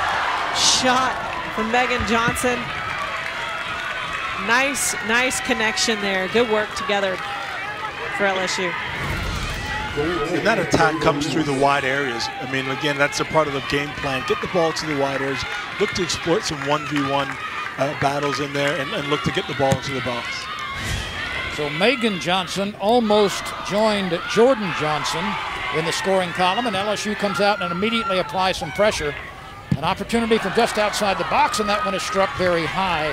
shot from Megan Johnson. Nice connection there. Good work together for LSU. And that attack comes through the wide areas. I mean, again, that's a part of the game plan. Get the ball to the wide areas. Look to exploit some 1v1 battles in there and look to get the ball into the box. So Megan Johnson almost joined Jordan Johnson in the scoring column, and LSU comes out and immediately applies some pressure. An opportunity from just outside the box, and that one is struck very high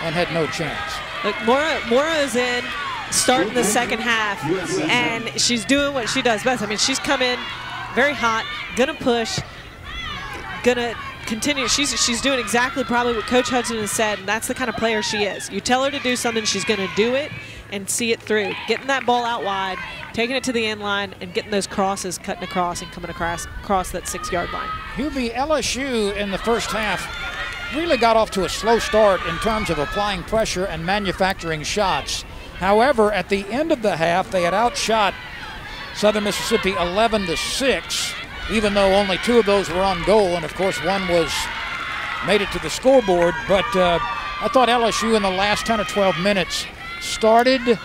and had no chance. Look, Mora is in, starting the second half, and she's doing what she does best. I mean, she's come in very hot, gonna push, gonna continue. She's doing exactly probably what Coach Hudson has said, and that's the kind of player she is. You tell her to do something, she's gonna do it and see it through. Getting that ball out wide, taking it to the end line, and getting those crosses, cutting across and coming across that 6-yard line. Hubie, LSU in the first half really got off to a slow start in terms of applying pressure and manufacturing shots. However, at the end of the half, they had outshot Southern Mississippi 11-6, even though only 2 of those were on goal, and of course one made it to the scoreboard. But I thought LSU in the last 10 or 12 minutes started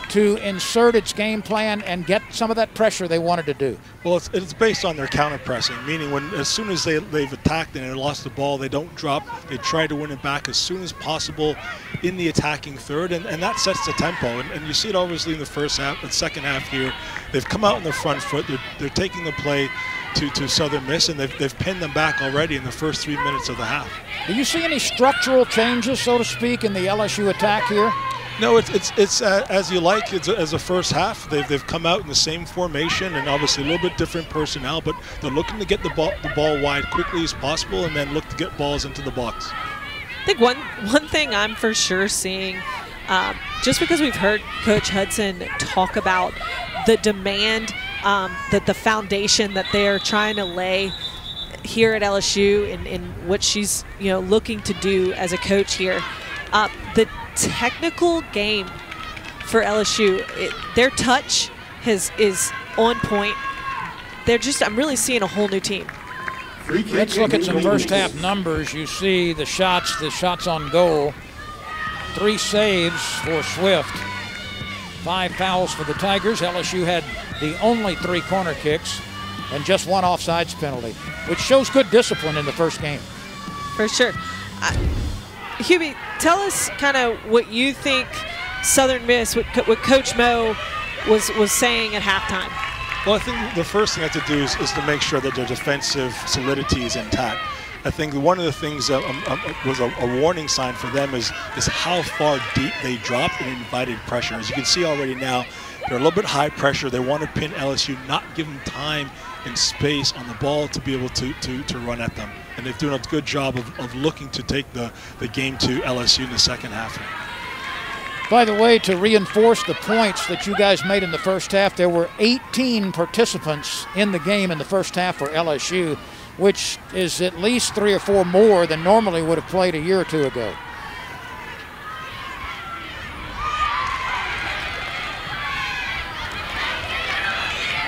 to insert its game plan and get some of that pressure they wanted to do. Well, it's based on their counter-pressing, meaning as soon as they've attacked and they lost the ball, they don't drop. They try to win it back as soon as possible in the attacking third, and that sets the tempo. And you see it obviously in the first half and second half here. They've come out in the front foot. They're taking the play to Southern Miss, and they've pinned them back already in the first 3 minutes of the half. Do you see any structural changes, so to speak, in the LSU attack here? No, it's as you like. It's as a first half. They've come out in the same formation and obviously a little bit different personnel, but they're looking to get the ball wide quickly as possible and then look to get balls into the box. I think one thing I'm for sure seeing, just because we've heard Coach Hudson talk about the demand, that the foundation that they're trying to lay here at LSU in what she's looking to do as a coach here, the technical game for LSU, their touch is on point. I'm really seeing a whole new team. Let's look at some first half numbers. You see the shots on goal. 3 saves for Swift. 5 fouls for the Tigers. LSU had the only 3 corner kicks and just 1 offsides penalty, which shows good discipline in the first game. For sure. Hubie, tell us kind of what you think Southern Miss, what Coach Mo was saying at halftime. Well, I think the first thing I have to do is to make sure that their defensive solidity is intact. I think one of the things that was a warning sign for them is how far deep they dropped and invited pressure. As you can see already now, they're a little bit high pressure. They want to pin LSU, not give them time and space on the ball to be able to run at them. And they've done a good job of looking to take the game to LSU in the second half. By the way, to reinforce the points that you guys made in the first half, there were 18 participants in the game in the first half for LSU, which is at least 3 or 4 more than normally would have played a year or 2 ago.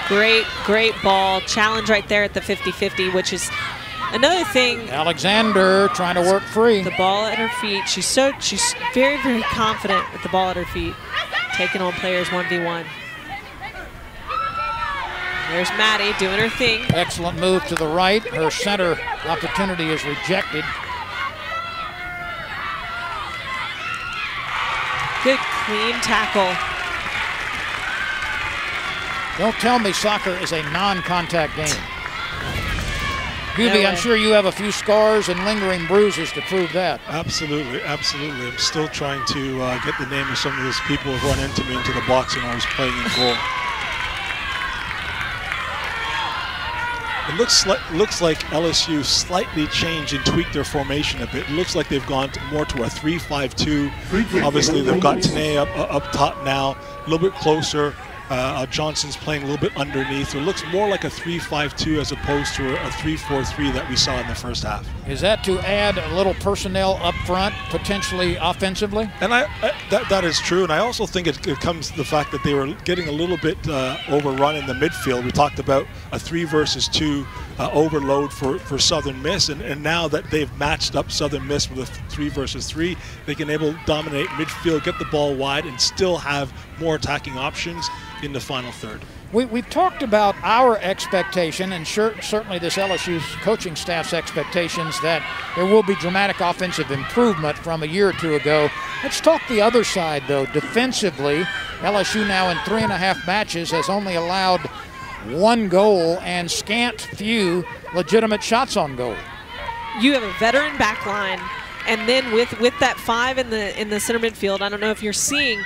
Great ball. Challenge right there at the 50-50, which is another thing. Alexander trying to work free. The ball at her feet. She's very, very confident with the ball at her feet, taking on players 1v1. There's Maddie doing her thing. Excellent move to the right. Her center opportunity is rejected. Good clean tackle. Don't tell me soccer is a non-contact game. Hubie, I'm sure you have a few scars and lingering bruises to prove that. Absolutely. I'm still trying to get the name of some of those people who run into me into the box when I was playing in goal. It looks like LSU slightly changed and tweaked their formation a bit. It looks like they've gone more to a 3-5-2. Obviously, they've got Tanae up top now, a little bit closer. Johnson's playing a little bit underneath. It looks more like a 3-5-2 as opposed to a 3-4-3 that we saw in the first half. Is that to add a little personnel up front, potentially offensively? And that is true. And I also think it comes to the fact that they were getting a little bit overrun in the midfield. We talked about a 3 versus 2 overload for Southern Miss, and now that they've matched up Southern Miss with a 3 versus 3, they can able to dominate midfield, get the ball wide, and still have more attacking options in the final third. We've talked about our expectation, and certainly this LSU's coaching staff's expectations, that there will be dramatic offensive improvement from a year or 2 ago. Let's talk the other side, though. Defensively, LSU now in 3.5 matches has only allowed 1 goal and scant few legitimate shots on goal. You have a veteran back line, and then with that 5 in the center midfield, I don't know if you're seeing,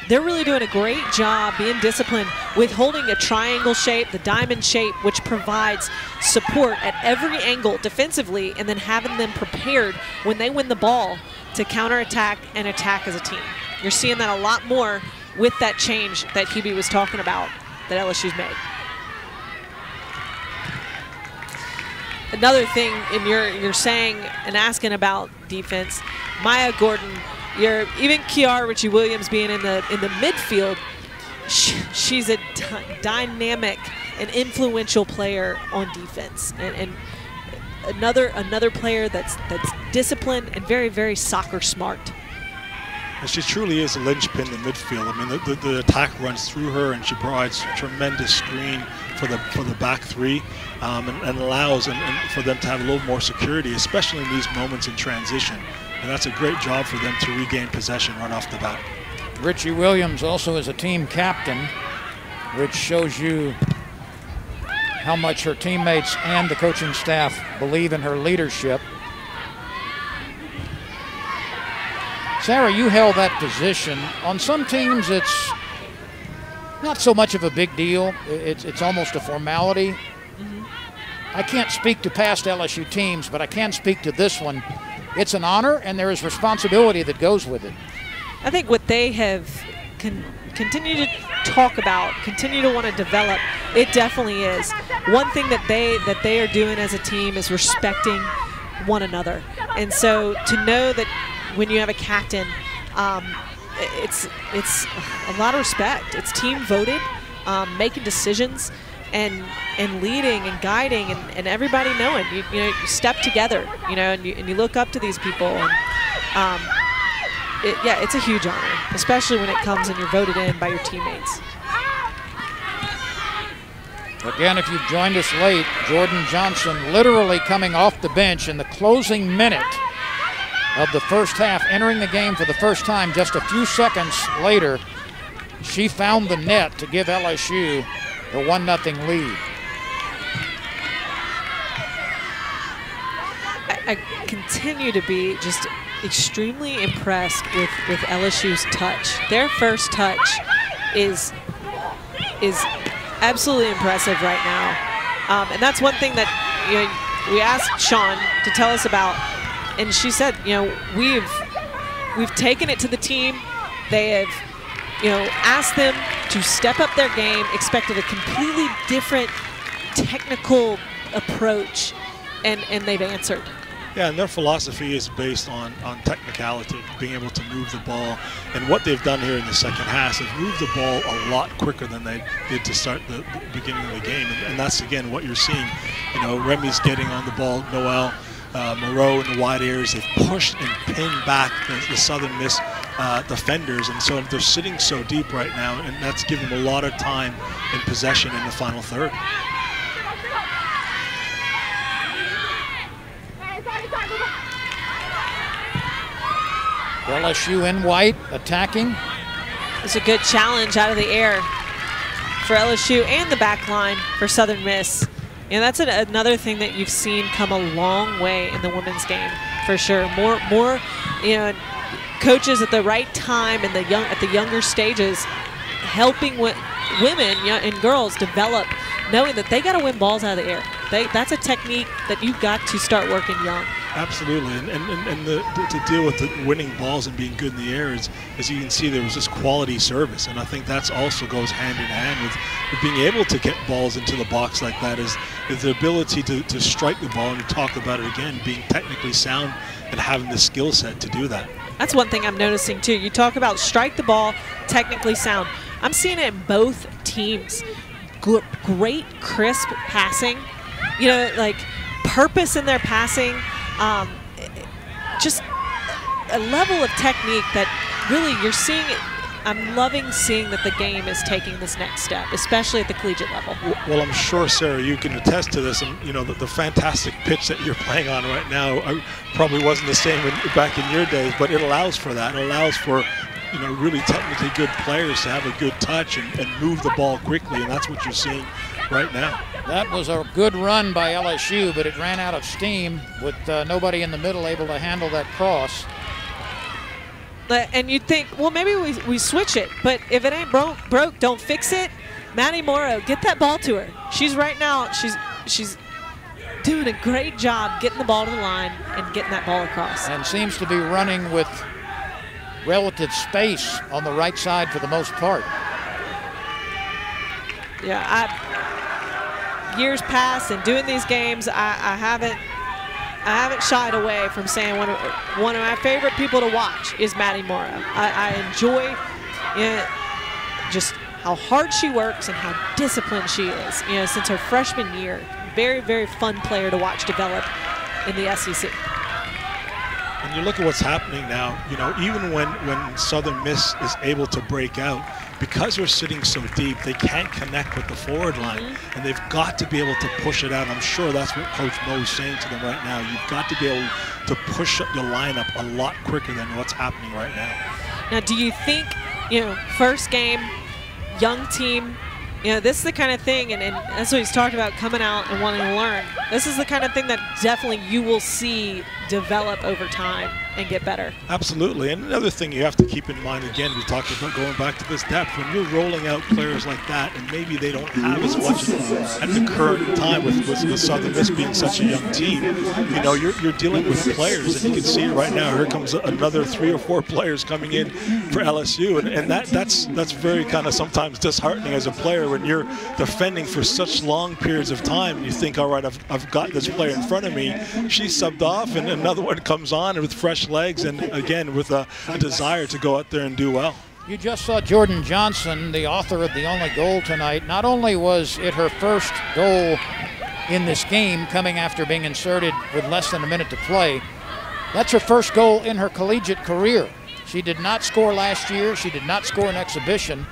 they're really doing a great job being disciplined with holding a triangle shape, the diamond shape, which provides support at every angle defensively, and then having them prepared when they win the ball to counterattack and attack as a team. You're seeing that a lot more with that change that Hubie was talking about that LSU's made. Another thing, and you're saying and asking about defense, Maya Gordon, even Kiara Ritchie-Williams being in the midfield, she's a dynamic and influential player on defense, and another player that's disciplined and very, very soccer smart. And she truly is a linchpin in the midfield. I mean, the attack runs through her, and she provides tremendous screen for the back 3, and allows for them to have a little more security, especially in these moments in transition. And that's a great job for them to regain possession right off the bat. Ritchie-Williams also is a team captain, which shows you how much her teammates and the coaching staff believe in her leadership. Sarah, you held that position. On some teams, it's not so much of a big deal. It's almost a formality. I can't speak to past LSU teams, but I can speak to this one. It's an honor, and there is responsibility that goes with it. I think what they have continued to talk about, continue to want to develop, it definitely is. One thing that they are doing as a team is respecting one another. And so to know that when you have a captain, it's a lot of respect. It's team voted, making decisions, and leading and guiding, and everybody knowing. You know, you step together, you know, and you look up to these people. And yeah, it's a huge honor, especially when it comes and you're voted in by your teammates. Again, if you've joined us late, Jordan Johnson literally coming off the bench in the closing minute of the first half, entering the game for the first time just a few seconds later. She found the net to give LSU the 1-0 lead. I continue to be just extremely impressed with LSU's touch. Their first touch is absolutely impressive right now, and that's one thing that, you know, we asked Sean to tell us about, and she said, you know, we've taken it to the team. They have, you know, asked them to step up their game, expected a completely different technical approach, and they've answered. Yeah, and their philosophy is based on technicality, being able to move the ball. And what they've done here in the second half is move the ball a lot quicker than they did to start the beginning of the game. And that's, again, what you're seeing. You know, Remy's getting on the ball, Noel, Moreau in the wide areas. They've pushed and pinned back the Southern Miss defenders. And so they're sitting so deep right now, and that's giving them a lot of time in possession in the final third. LSU in white, attacking. It's a good challenge out of the air for LSU and the back line for Southern Miss. And that's another thing that you've seen come a long way in the women's game, for sure. More, you know, coaches at the right time and at the younger stages, helping women and girls develop, knowing that they got to win balls out of the air. That's a technique that you've got to start working young. Absolutely, and to deal with the winning balls and being good in the air, as you can see, there was this quality service, and I think that's also goes hand in hand with being able to get balls into the box like that, is the ability to strike the ball, and we talked about it again, being technically sound and having the skill set to do that. That's one thing I'm noticing too. You talk about strike the ball, technically sound. I'm seeing it in both teams. Great, crisp passing, you know, like purpose in their passing. Just a level of technique that really you're seeing it. I'm loving seeing that the game is taking this next step, especially at the collegiate level. Well, I'm sure, Sarah, you can attest to this. And, you know, the fantastic pitch that you're playing on right now probably wasn't the same back in your days, but it allows for that. It allows for, you know, really technically good players to have a good touch and move the ball quickly, and that's what you're seeing right now. That was a good run by LSU, but it ran out of steam with nobody in the middle able to handle that cross. And you'd think, well, maybe we switch it, but if it ain't broke, don't fix it. Maddie Morrow, get that ball to her. She's right now, she's doing a great job getting the ball to the line and getting that ball across. And seems to be running with relative space on the right side for the most part. Yeah, years pass, and doing these games, I haven't shied away from saying one of my favorite people to watch is Maddie Morrow. I enjoy, you know, just how hard she works and how disciplined she is. You know, since her freshman year, very, very fun player to watch develop in the SEC. And you look at what's happening now, you know, even when Southern Miss is able to break out, because they're sitting so deep, they can't connect with the forward line, and they've got to be able to push it out. I'm sure that's what Coach Mo is saying to them right now. You've got to be able to push up your lineup a lot quicker than what's happening right now. Now, do you think, you know, first game, young team, you know, this is the kind of thing, and that's what he's talking about, coming out and wanting to learn. This is the kind of thing that definitely you will see develop over time. and get better. Absolutely. And another thing you have to keep in mind, again, we talked about going back to this depth. When you're rolling out players like that, and maybe they don't have as much at the current time with Southern Miss being such a young team, you know, you're dealing with players, and you can see it right now. Here comes another 3 or 4 players coming in for LSU, and that's very kind of sometimes disheartening as a player when you're defending for such long periods of time, and you think, all right, I've got this player in front of me. She's subbed off, and another one comes on with fresh legs, and again with a desire to go out there and do well. You just saw Jordan Johnson, the author of the only goal tonight. Not only was it her first goal in this game, coming after being inserted with less than a minute to play, that's her first goal in her collegiate career. She did not score last year. She did not score an exhibition.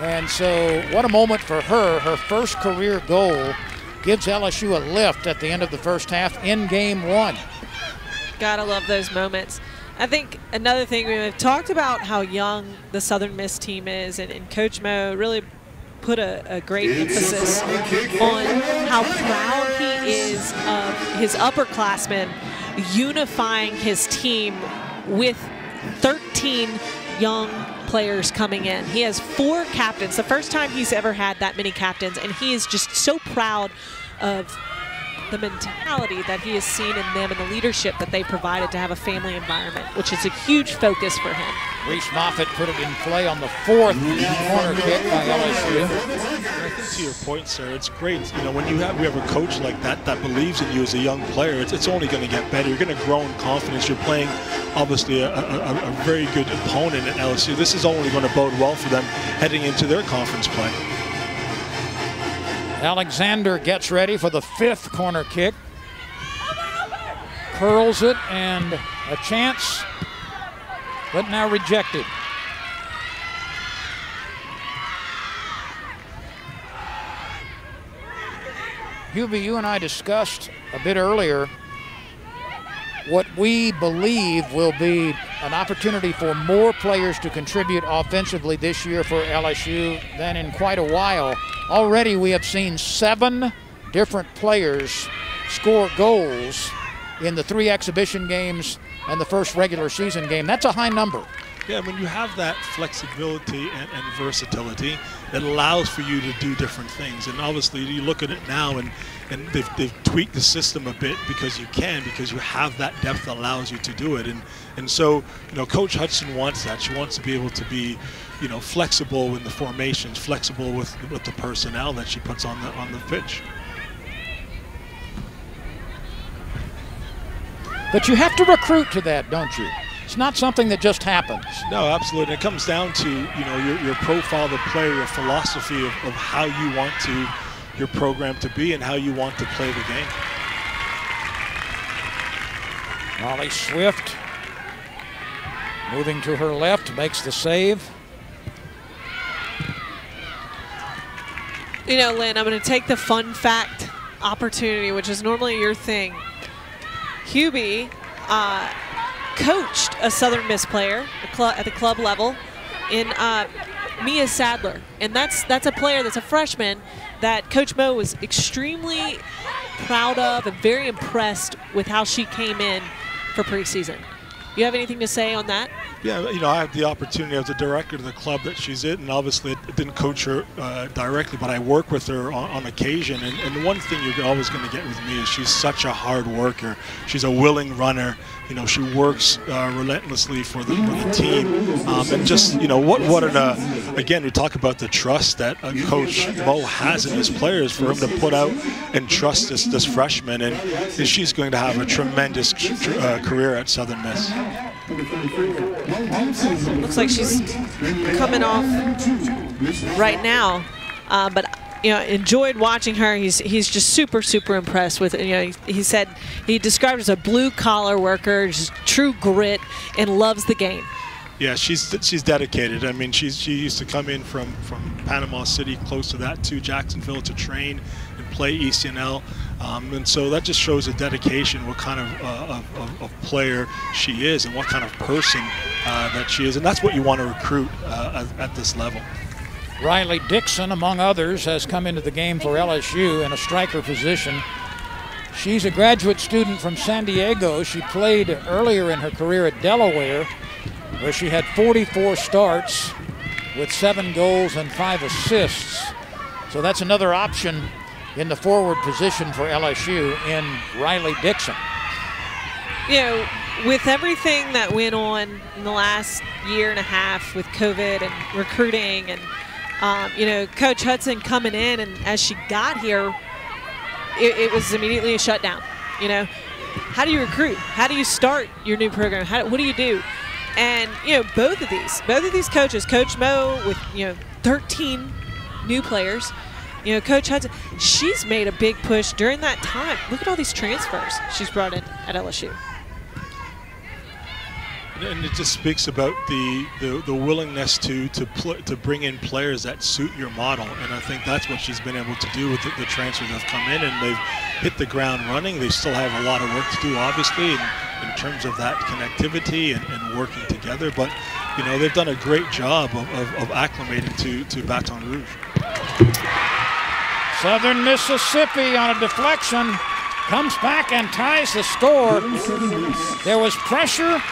And so what a moment for her. Her first career goal gives LSU a lift at the end of the first half in game 1. Gotta love those moments. I think another thing, we've talked about how young the Southern Miss team is, and Coach Mo really put a great emphasis on how proud he is of his upperclassmen unifying his team with 13 young players coming in. He has 4 captains, the first time he's ever had that many captains, and he is just so proud of the mentality that he has seen in them and the leadership that they provided to have a family environment, which is a huge focus for him. Reese Moffitt put it in play on the 4th corner kick by LSU. I think to your point, sir, it's great. You know, when we have a coach like that believes in you as a young player, it's only going to get better. You're going to grow in confidence. You're playing, obviously, a very good opponent at LSU. This is only going to bode well for them heading into their conference play. Alexander gets ready for the 5th corner kick. Curls it, and a chance, but now rejected. Hubie, you and I discussed a bit earlier what we believe will be an opportunity for more players to contribute offensively this year for LSU than in quite a while. Already we have seen 7 different players score goals in the 3 exhibition games and the first regular season game. That's a high number. Yeah, when you have that flexibility and versatility, it allows for you to do different things. And obviously, you look at it now, and they've tweaked the system a bit because you have that depth that allows you to do it. And so, you know, Coach Hudson wants that. She wants to be able to be, you know, flexible in the formations, flexible with the personnel that she puts on the pitch. But you have to recruit to that, don't you? It's not something that just happens. No, absolutely. It comes down to, you know, your profile of the player, your philosophy of how you want your program to be and how you want to play the game. Molly Swift moving to her left, makes the save. You know, Lynn, I'm going to take the fun fact opportunity, which is normally your thing. Hubie coached a Southern Miss player at the club level in Mia Sadler, and that's a player that's a freshman that Coach Mo was extremely proud of and very impressed with how she came in for preseason. You have anything to say on that? Yeah, you know, I had the opportunity as a director of the club that she's in, and obviously I didn't coach her directly, but I work with her on occasion. And the one thing you're always going to get with me is she's such a hard worker. She's a willing runner. You know, she works relentlessly for the team. And just, you know, again, we talk about the trust that Coach Mo has in his players for him to put out and trust this freshman. And she's going to have a tremendous career at Southern Miss. Looks like she's coming off right now, but you know, enjoyed watching her. He's just super impressed with it. You know, he said he described her as a blue collar worker, just true grit, and loves the game. Yeah, she's dedicated. I mean, she used to come in from Panama City, close to that, to Jacksonville to train and play ECNL. And so that just shows a dedication, what kind of player she is and what kind of person that she is. And that's what you want to recruit at this level. Riley Dixon, among others, has come into the game for LSU in a striker position. She's a graduate student from San Diego. She played earlier in her career at Delaware, where she had 44 starts with 7 goals and 5 assists. So that's another option in the forward position for LSU in Riley Dixon. You know, with everything that went on in the last year and a half with COVID and recruiting and, you know, Coach Hudson coming in, and as she got here, it was immediately a shutdown. You know, how do you recruit? How do you start your new program? What do you do? And, you know, both of these coaches, Coach Mo with, you know, 13 new players, you know, Coach Hudson, she's made a big push during that time. Look at all these transfers she's brought in at LSU. And it just speaks about the willingness to bring in players that suit your model, and I think that's what she's been able to do with the transfers that have come in, and they've hit the ground running. They still have a lot of work to do, obviously, in terms of that connectivity and working together. But you know, they've done a great job of acclimating to Baton Rouge. Southern Mississippi on a deflection comes back and ties the score. There was pressure,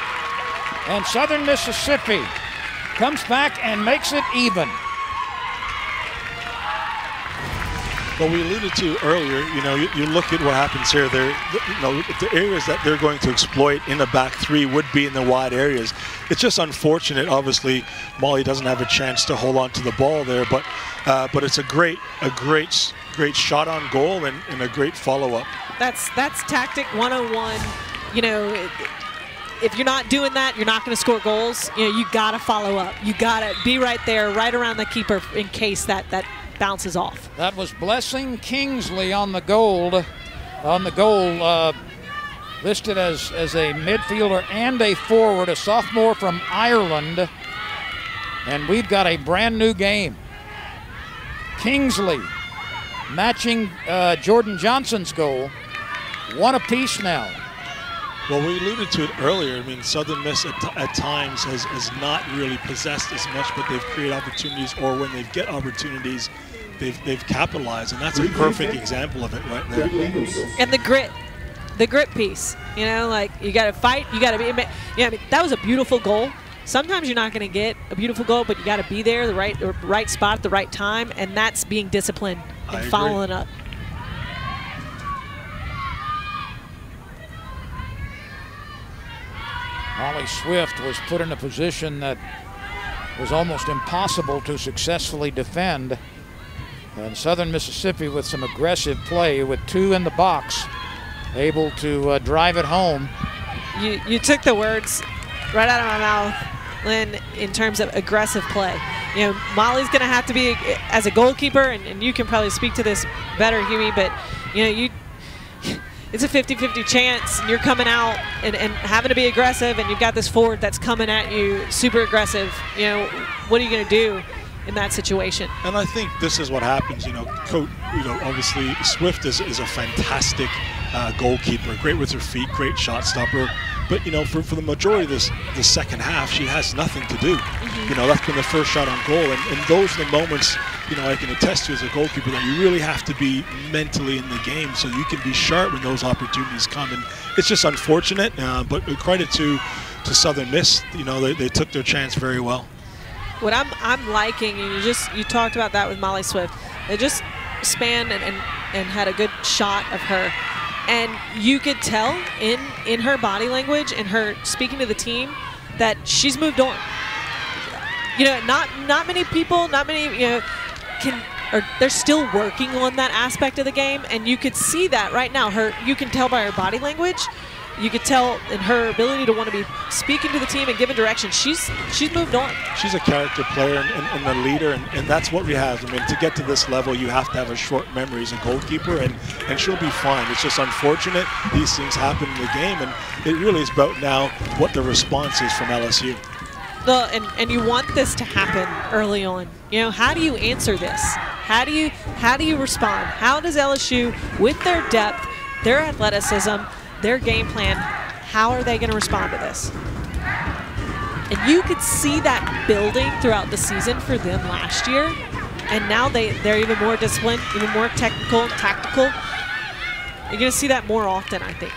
and Southern Mississippi comes back and makes it even. Well, we alluded to earlier, you know, you look at what happens here. You know, the areas that they're going to exploit in the back three would be in the wide areas. It's just unfortunate. Obviously, Molly doesn't have a chance to hold on to the ball there, but it's a great shot on goal and a great follow-up. That's tactic 101. You know, if you're not doing that, you're not going to score goals. You know, you got to follow up. You got to be right there, right around the keeper in case that bounces off. That was Blessing Kingsley on the goal, listed as a midfielder and a forward, a sophomore from Ireland. And we've got a brand new game. Kingsley matching Jordan Johnson's goal. 1 apiece now. Well, we alluded to it earlier. I mean, Southern Miss at times has not really possessed as much, but they've created opportunities, or when they get opportunities, they've capitalized, and that's a perfect example of it right there. And the grit piece. You know, like, you got to fight, you got to be. Yeah, I mean, that was a beautiful goal. Sometimes you're not going to get a beautiful goal, but you got to be there, the right spot at the right time, and that's being disciplined and following up. Molly Swift was put in a position that was almost impossible to successfully defend. And Southern Mississippi, with some aggressive play, with 2 in the box, able to drive it home. You took the words right out of my mouth, Lynn, in terms of aggressive play. You know, Molly's going to have to be, as a goalkeeper, and you can probably speak to this better, Huey, but, you know, it's a 50-50 chance, and you're coming out and having to be aggressive, and you've got this forward that's coming at you super aggressive. You know, what are you going to do in that situation? And I think this is what happens. You know, obviously Swift is a fantastic goalkeeper, great with her feet, great shot stopper. But, you know, for the majority of the second half, she has nothing to do. You know, that's been the first shot on goal. And those are the moments, you know, I can attest to as a goalkeeper, that you really have to be mentally in the game so you can be sharp when those opportunities come. And it's just unfortunate, but credit to Southern Miss. You know, they took their chance very well. What I'm liking, and you talked about that with Molly Swift, they just spanned and had a good shot of her. And you could tell in her body language and her speaking to the team that she's moved on. You know, not many people, you know, they're still working on that aspect of the game, and you could see that right now. You can tell by her body language. You could tell in her ability to want to be speaking to the team and giving direction. She's moved on. She's a character player and a leader, and that's what we have. I mean, to get to this level, you have to have a short memory as a goalkeeper, and she'll be fine. It's just unfortunate these things happen in the game, and it really is about now what the response is from LSU. Well, and you want this to happen early on. You know, how do you answer this? How do you respond? How does LSU, with their depth, their athleticism, their game plan, how are they going to respond to this? And you could see that building throughout the season for them last year, and now they're even more disciplined, even more technical, tactical. You're going to see that more often, I think.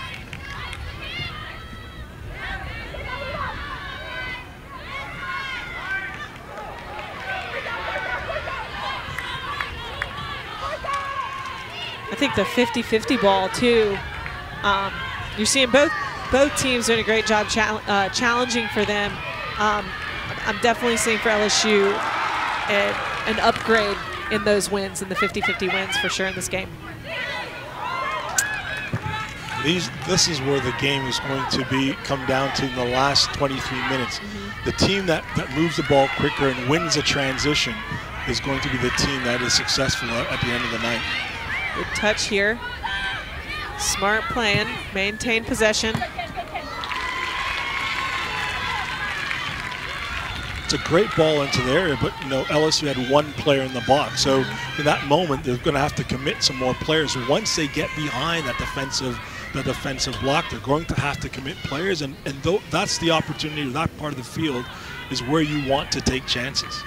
I think the 50-50 ball, too. You're seeing both teams doing a great job challenging for them. I'm definitely seeing for LSU an upgrade in those wins, in the 50-50 wins for sure in this game. This is where the game is going to come down to in the last 23 minutes. The team that moves the ball quicker and wins a transition is going to be the team that is successful at the end of the night. Good touch here. Smart plan, maintain possession. It's a great ball into the area, but LSU had one player in the box. So in that moment, they're going to have to commit some more players. Once they get behind that defensive block, they're going to have to commit players, and that's the opportunity. That part of the field is where you want to take chances.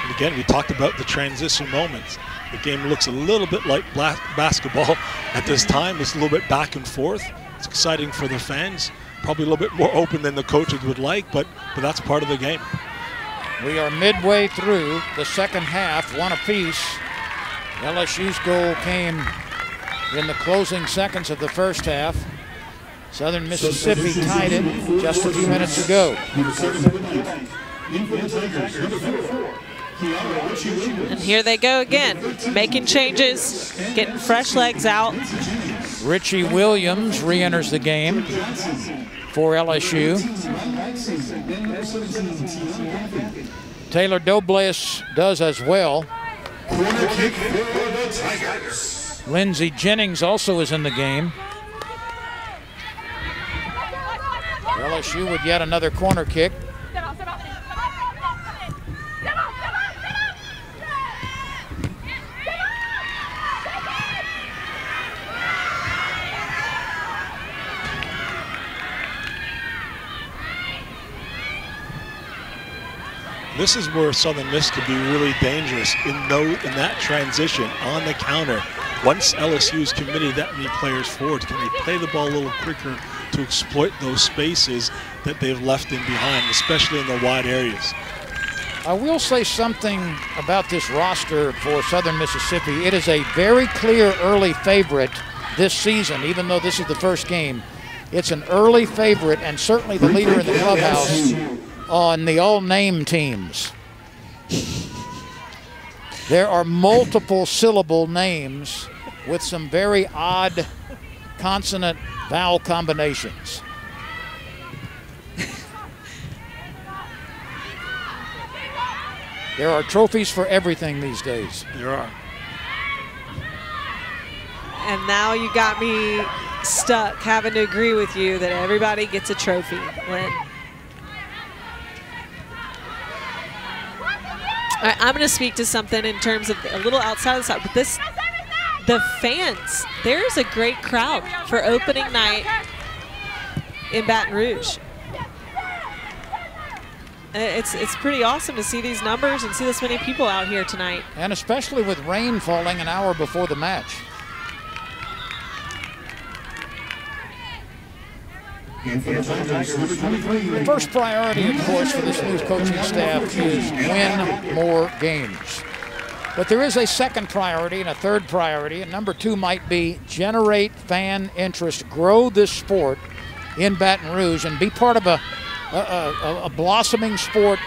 And again, we talked about the transition moments. The game looks a little bit like basketball at this time. It's a little bit back and forth. It's exciting for the fans. Probably a little bit more open than the coaches would like, but that's part of the game. We are midway through the second half, one apiece. LSU's goal came in the closing seconds of the first half. Southern Mississippi tied it just a few minutes ago. And here they go again, making changes, getting fresh legs out. Richie Williams re-enters the game for LSU. Taylor Doblias does as well. Lindsey Jennings also is in the game. LSU with yet another corner kick. This is where Southern Miss could be really dangerous in that transition on the counter. Once LSU's committed that many players forward, can they play the ball a little quicker to exploit those spaces that they've left in behind, especially in the wide areas? I will say something about this roster for Southern Mississippi. It is a very clear early favorite this season, even though this is the first game. It's an early favorite and certainly the leader in the clubhouse on the all-name teams. There are multiple syllable names with some very odd consonant vowel combinations. There are trophies for everything these days. There are. And now you got me stuck having to agree with you that everybody gets a trophy. I'm going to speak to something in terms of a little outside of the side, but the fans, there's a great crowd for opening night in Baton Rouge. It's pretty awesome to see these numbers and see this many people out here tonight. And especially with rain falling an hour before the match. The first priority, of course, for this new coaching staff is win more games. But there is a second priority and a third priority, and number two might be generate fan interest, grow this sport in Baton Rouge, and be part of a blossoming sport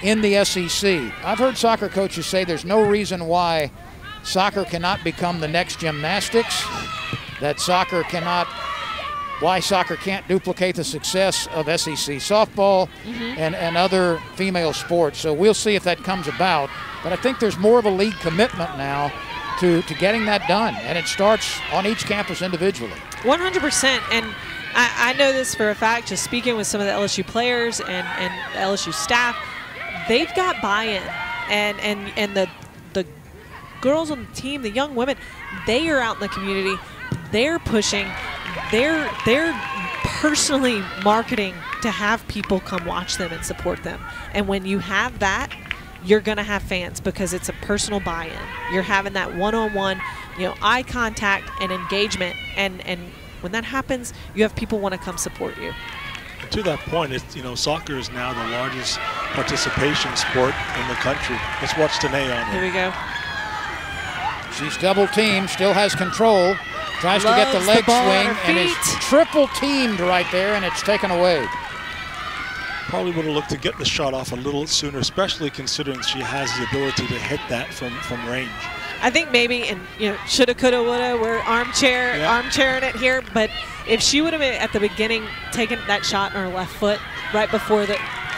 in the SEC. I've heard soccer coaches say there's no reason why soccer cannot become the next gymnastics, that why soccer can't duplicate the success of SEC softball and other female sports. So we'll see if that comes about. But I think there's more of a league commitment now to getting that done, and it starts on each campus individually. 100%, and I know this for a fact, just speaking with some of the LSU players and LSU staff, they've got buy-in, and the girls on the team, the young women, they are out in the community, they're pushing, they're personally marketing to have people come watch them and support them. And when you have that, you're going to have fans because it's a personal buy-in. You're having that one-on-one, you know, eye contact and engagement. And when that happens, you have people want to come support you. To that point, it's, you know, soccer is now the largest participation sport in the country. Let's watch Danae on Here we go. She's double teamed, still has control, tries to get the leg swing, and is triple teamed right there, and it's taken away. Probably would have looked to get the shot off a little sooner, especially considering she has the ability to hit that from range. I think maybe, and you know, shoulda, coulda, woulda, we're armchairing it here, but if she would have at the beginning taken that shot on her left foot right before the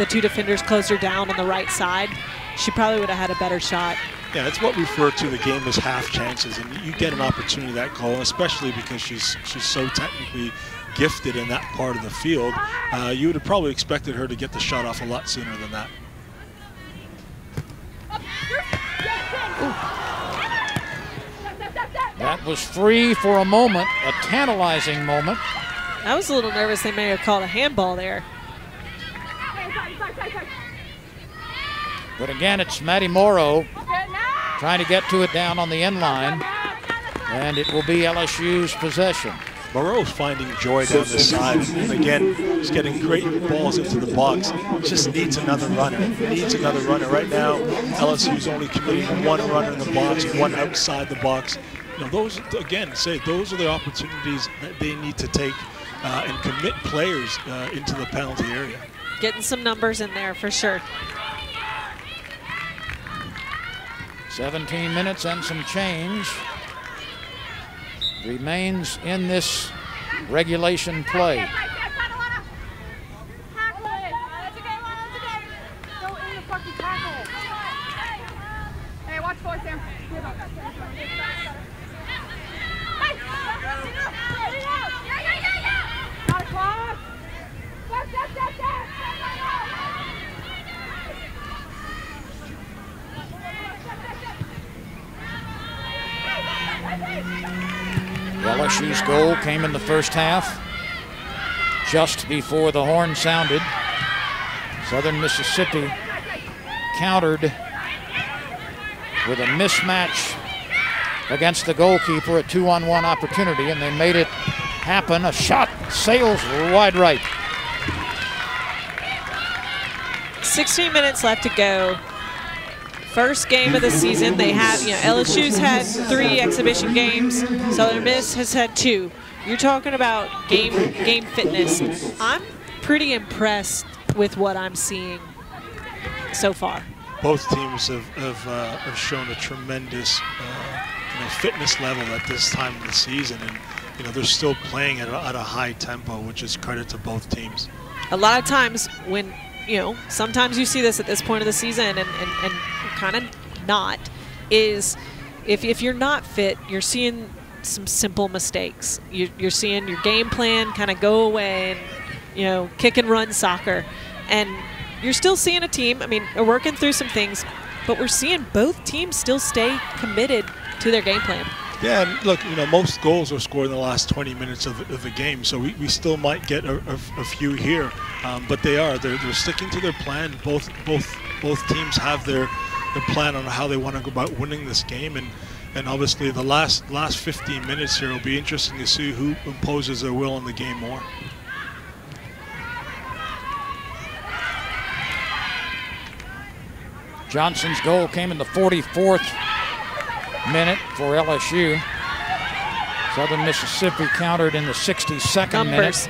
two defenders closed her down on the right side, she probably would have had a better shot. Yeah, that's what we refer to the game as half chances, and you get an opportunity that goal, especially because she's so technically gifted in that part of the field. You would have probably expected her to get the shot off a lot sooner than that. That was free for a moment, a tantalizing moment. I was a little nervous they may have called a handball there. But again, it's Maddie Morrow trying to get to it down on the end line, and it will be LSU's possession. Moreau's finding joy down the side, and again, he's getting great balls into the box. Just needs another runner. Needs another runner. Right now, LSU's only committing one runner in the box, one outside the box. You know, those, again, those are the opportunities that they need to take and commit players into the penalty area. Getting some numbers in there for sure. 17 minutes and some change remains in this regulation play. Hey, watch for Sam. Not across. LSU's goal came in the first half, just before the horn sounded. Southern Mississippi countered with a mismatch against the goalkeeper, a 2-on-1 opportunity, and they made it happen. A shot sails wide right. 16 minutes left to go. First game of the season. They have, you know, LSU's had 3 exhibition games. Southern Miss has had 2. You're talking about game fitness. I'm pretty impressed with what I'm seeing so far. Both teams have shown a tremendous fitness level at this time of the season, and you know they're still playing at a high tempo, which is credit to both teams. A lot of times when, you know, sometimes you see this at this point of the season and kind of not, is if you're not fit, you're seeing some simple mistakes. You're seeing your game plan kind of go away and, you know, kick and run soccer. And you're still seeing a team, I mean, they're working through some things, but we're seeing both teams still stay committed to their game plan. Yeah, and look, you know, most goals are scored in the last 20 minutes of the game, so we still might get a few here, but they're sticking to their plan. Both teams have their plan on how they want to go about winning this game, and obviously the last 15 minutes here will be interesting to see who imposes their will on the game more. Johnson's goal came in the 44th minute for LSU. Southern Mississippi countered in the 62nd minute.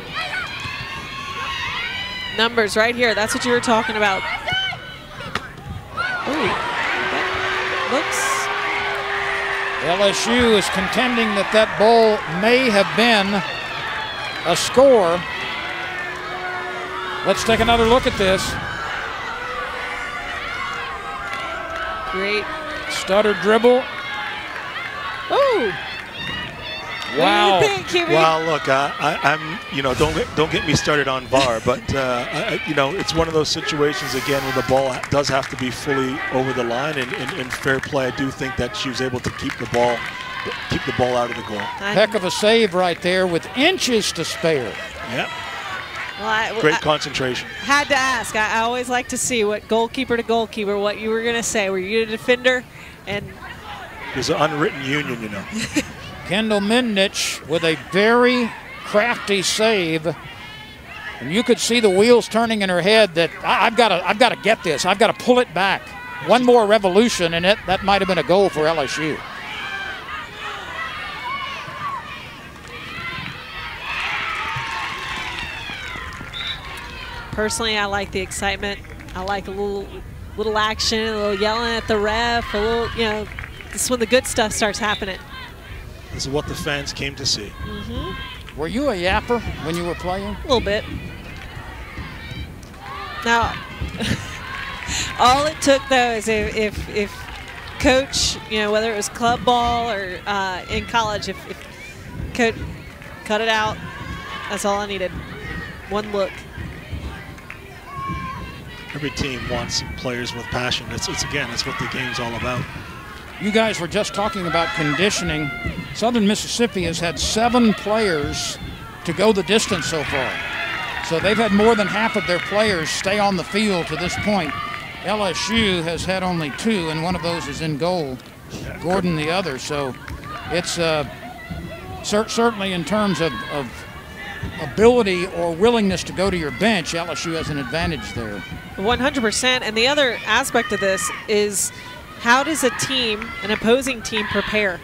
Numbers right here. That's what you were talking about. Ooh, that looks. LSU is contending that ball may have been a score. Let's take another look at this. Great. Stutter dribble. Ooh. Wow. What do you think, Kimmy? Well, look, I'm, you know, don't get me started on VAR, but you know, it's one of those situations again where the ball does have to be fully over the line, and in fair play, I do think that she was able to keep the ball out of the goal. Heck of a save right there with inches to spare. Yeah. Well, Great concentration. Had to ask. I always like to see what goalkeeper to goalkeeper, what you were going to say. Were you a defender? And there's an unwritten union, you know. Kendall Mindich with a very crafty save. And you could see the wheels turning in her head that I've got to get this. I've got to pull it back. One more revolution, and that might have been a goal for LSU. Personally, I like the excitement. I like a little action, a little yelling at the ref, a little, you know, this is when the good stuff starts happening. This is what the fans came to see. Mm-hmm. Were you a yapper when you were playing? A little bit. Now, all it took, though, is if coach, you know, whether it was club ball or in college, if coach cut it out, that's all I needed. One look. Every team wants players with passion. It's again, it's what the game's all about. You guys were just talking about conditioning. Southern Mississippi has had 7 players to go the distance so far. So they've had more than half of their players stay on the field to this point. LSU has had only 2, and one of those is in goal. Gordon the other. So it's certainly in terms of ability or willingness to go to your bench, LSU has an advantage there. 100%. And the other aspect of this is, how does a team, an opposing team, prepare?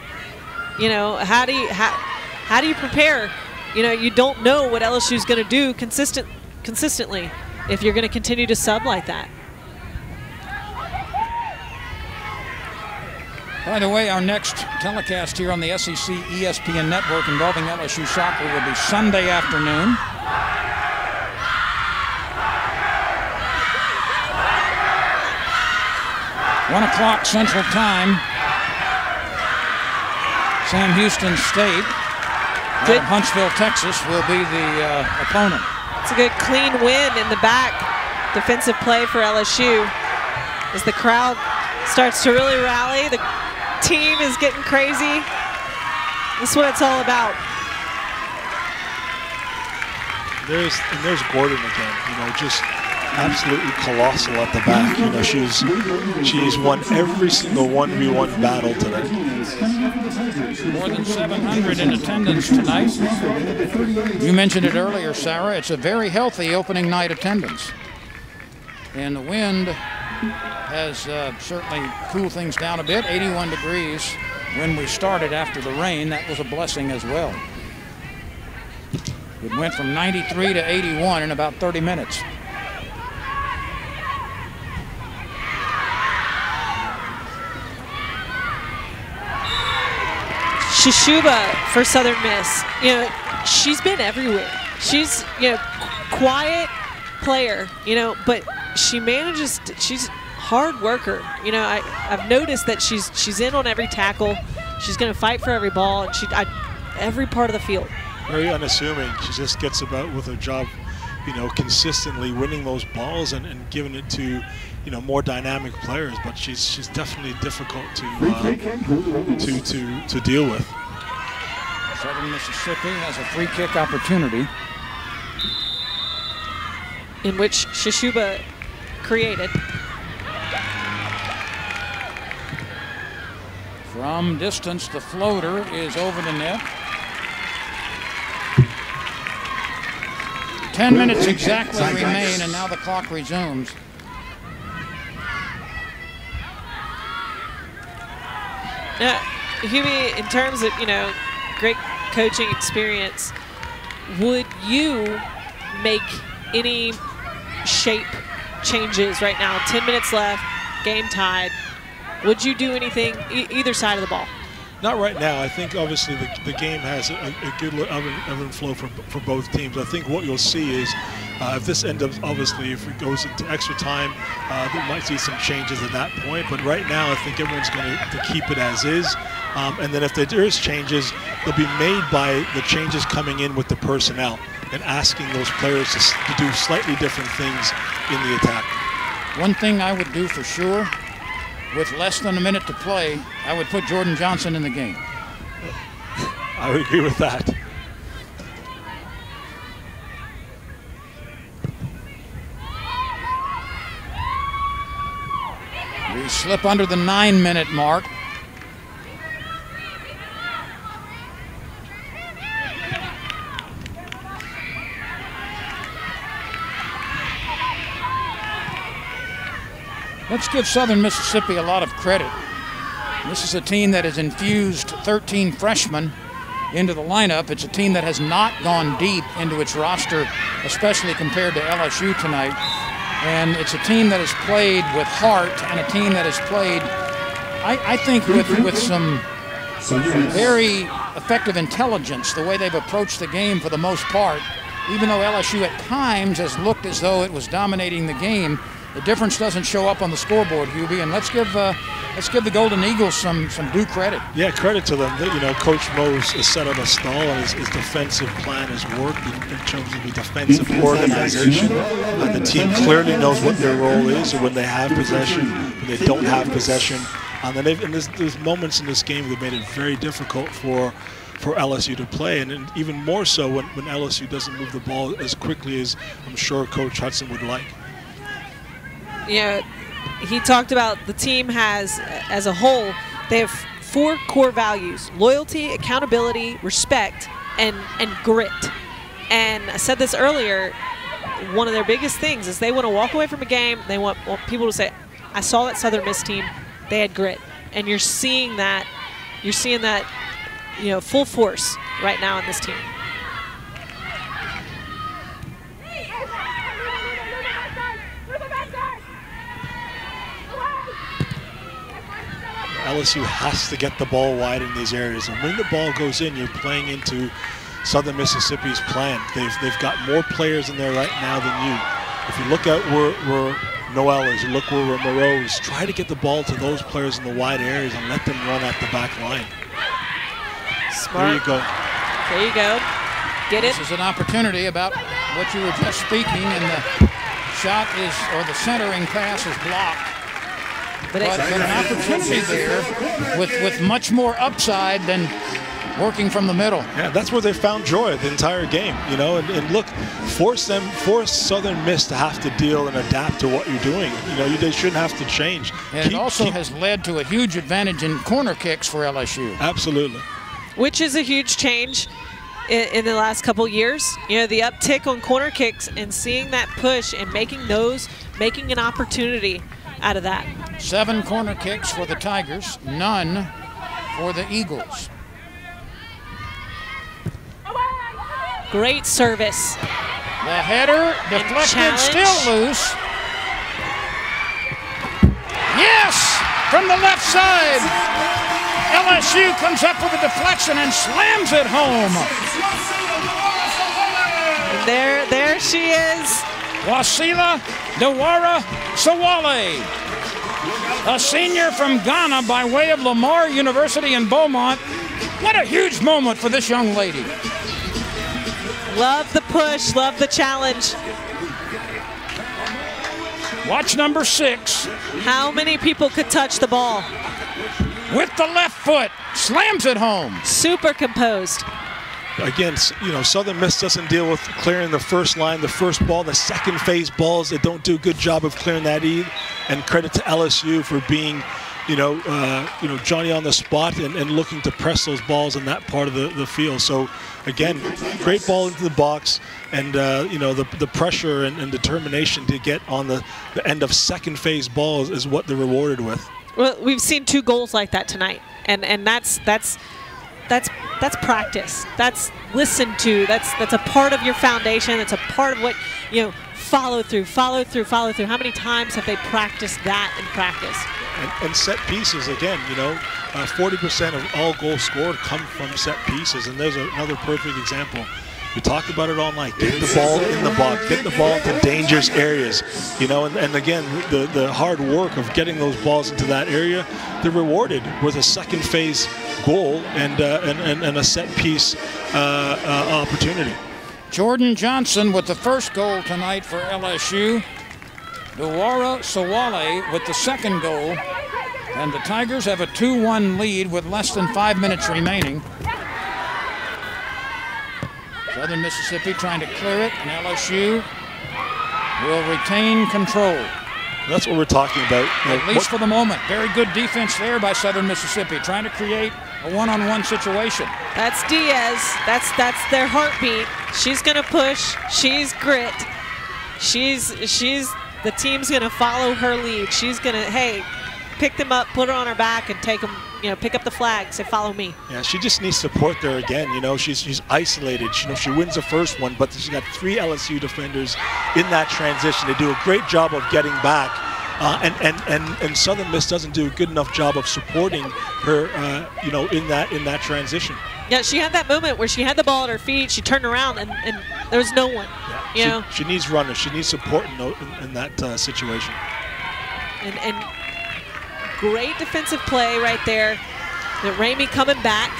You know, how do you prepare? You know, you don't know what LSU is going to do consistently if you're going to continue to sub like that. By the way, our next telecast here on the SEC ESPN network involving LSU soccer will be Sunday afternoon. (1:00 Central Time). Sam Houston State out of Huntsville, Texas, will be the opponent. It's a good clean win in the back. Defensive play for LSU as the crowd starts to really rally. The team is getting crazy. This is what it's all about. There's Gordon again. You know, just absolutely colossal at the back. You know, she's won every single 1v1 battle today. More than 700 in attendance tonight. You mentioned it earlier, Sarah. It's a very healthy opening night attendance. And the wind has certainly cooled things down a bit. 81 degrees when we started after the rain. That was a blessing as well. It went from 93 to 81 in about 30 minutes. Shishuba for Southern Miss. You know, she's been everywhere. She's, you know, quiet player, you know, but she manages to, she's hard worker. You know, I've noticed that she's in on every tackle. She's going to fight for every ball, and every part of the field. Very unassuming. She just gets about with her job, you know, consistently winning those balls and giving it to, you know, more dynamic players. But she's definitely difficult to deal with. Southern Mississippi has a free kick opportunity, in which Shishuba created. From distance, the floater is over the net. 10 minutes exactly remain, and now the clock resumes. Now, Hubie, in terms of, you know, great coaching experience, would you make any shape changes right now? 10 minutes left, game tied. Would you do anything either side of the ball? Not right now. I think obviously the game has a good ebb and flow for both teams. I think what you'll see is if this ends up, obviously, if it goes into extra time, we might see some changes at that point. But right now, I think everyone's going to keep it as is. And then if there is changes, they'll be made by the changes coming in with the personnel and asking those players to do slightly different things in the attack. One thing I would do for sure, with less than a minute to play, I would put Jordan Johnson in the game. I would agree with that. We slip under the 9-minute mark. Let's give Southern Mississippi a lot of credit. This is a team that has infused 13 freshmen into the lineup. It's a team that has not gone deep into its roster, especially compared to LSU tonight. And it's a team that has played with heart and a team that has played, I think, with some very effective intelligence, the way they've approached the game for the most part. Even though LSU at times has looked as though it was dominating the game, the difference doesn't show up on the scoreboard, Hubie. And let's give the Golden Eagles some due credit. Yeah, credit to them. You know, Coach Mose has set on a stall, and his defensive plan has worked in terms of the defensive organization. The team clearly knows what their role is, or when they have possession, when they don't have possession. And there's moments in this game that made it very difficult for LSU to play, and even more so when LSU doesn't move the ball as quickly as I'm sure Coach Hudson would like. Yeah, he talked about the team has, as a whole, they have 4 core values: loyalty, accountability, respect, and grit. And I said this earlier, one of their biggest things is they want to walk away from a game, they want people to say, I saw that Southern Miss team, they had grit. And you're seeing that, you know, full force right now in this team. LSU has to get the ball wide in these areas, and when the ball goes in, you're playing into Southern Mississippi's plan. They've got more players in there right now than you. If you look at where Noel is, you look where Moreau is, try to get the ball to those players in the wide areas and let them run at the back line. Smart. There you go. There you go. Get it. This is an opportunity about what you were just speaking, and the shot is, or the centering pass is blocked. But an opportunity there with much more upside than working from the middle. Yeah, that's where they found joy the entire game, you know, and look, force Southern Miss to have to deal and adapt to what you're doing. You know, they shouldn't have to change. And it also has led to a huge advantage in corner kicks for LSU. Absolutely. Which is a huge change in the last couple years. You know, the uptick on corner kicks and seeing that push and making an opportunity out of that. 7 corner kicks for the Tigers, none for the Eagles. Great service. The header deflected, still loose. Yes, from the left side. LSU comes up with a deflection and slams it home. There she is. Wasila Dawara Sawale, a senior from Ghana by way of Lamar University in Beaumont. What a huge moment for this young lady. Love the push, love the challenge. Watch number 6. How many people could touch the ball? With the left foot, slams it home. Super composed. Again, you know, Southern Miss doesn't deal with clearing the first line, the first ball, the second phase balls. They don't do a good job of clearing that either. And credit to LSU for being, Johnny on the spot and looking to press those balls in that part of the field. So, again, great ball into the box, and the pressure and determination to get on the end of second phase balls is what they're rewarded with. Well, we've seen 2 goals like that tonight, and that's practice. That's listened to. That's a part of your foundation. That's a part of what, you know, follow through. How many times have they practiced that in practice? And set pieces, again, 40% of all goals scored come from set pieces, and there's another perfect example. We talked about it all night. Get the ball in the box, get the ball into dangerous areas, and again, the hard work of getting those balls into that area, they're rewarded with a second phase goal and a set piece opportunity. Jordan Johnson with the first goal tonight for LSU. Dawara Sawale with the second goal. And the Tigers have a 2-1 lead with less than 5 minutes remaining. Southern Mississippi trying to clear it, and LSU will retain control. That's what we're talking about. At least for the moment. Very good defense there by Southern Mississippi, trying to create a one-on-one situation. That's Diaz. That's their heartbeat. She's gonna push. She's grit. She's the team's gonna follow her lead. She's gonna, hey, pick them up, put her on her back, and take them. You know, pick up the flag. Say, follow me. Yeah, she just needs support there again. You know, she's isolated. She wins the first one, but she's got 3 LSU defenders in that transition. They do a great job of getting back, and Southern Miss doesn't do a good enough job of supporting her. You know, in that transition. Yeah, she had that moment where she had the ball at her feet. She turned around and there was no one. Yeah, you know, she needs runners. She needs support in that situation. And great defensive play right there. Ramey coming back,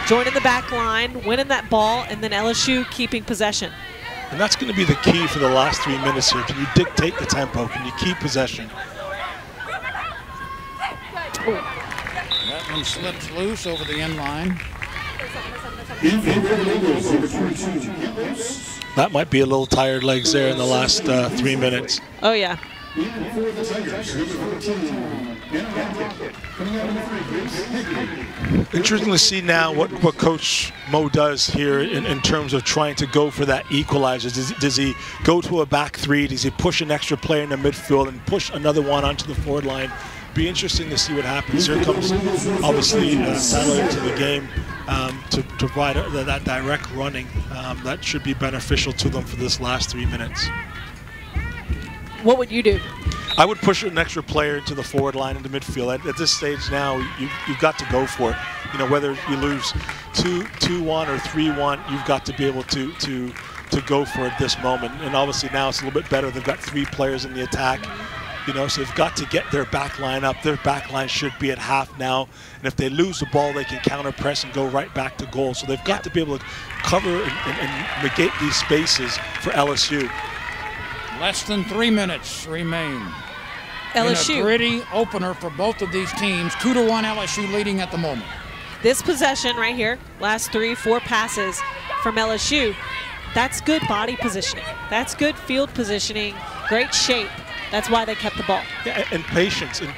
joining the back line, winning that ball, and then LSU keeping possession. And that's going to be the key for the last 3 minutes here. Can you dictate the tempo? Can you keep possession? That one slips loose over the end line. That might be a little tired legs there in the last 3 minutes. Oh, yeah. Interesting to see now what Coach Mo does here in terms of trying to go for that equalizer. Does he go to a back 3? Does he push an extra player in the midfield and push another one onto the forward line? Be interesting to see what happens. Here comes obviously Satellite to the game to provide that direct running. That should be beneficial to them for this last 3 minutes. What would you do? I would push an extra player into the forward line into midfield. At this stage now, you've got to go for it. You know, whether you lose 2-1 or 3-1, you've got to be able to go for it this moment. And obviously now it's a little bit better. They've got 3 players in the attack. You know, so they've got to get their back line up. Their back line should be at half now. And if they lose the ball, they can counter press and go right back to goal. So they've got to be able to cover and negate these spaces for LSU. Less than 3 minutes remain. LSU. In a gritty opener for both of these teams. 2-1 LSU leading at the moment. This possession right here, last 3-4 passes from LSU, that's good body positioning. That's good field positioning, great shape. That's why they kept the ball. Yeah, and patience, and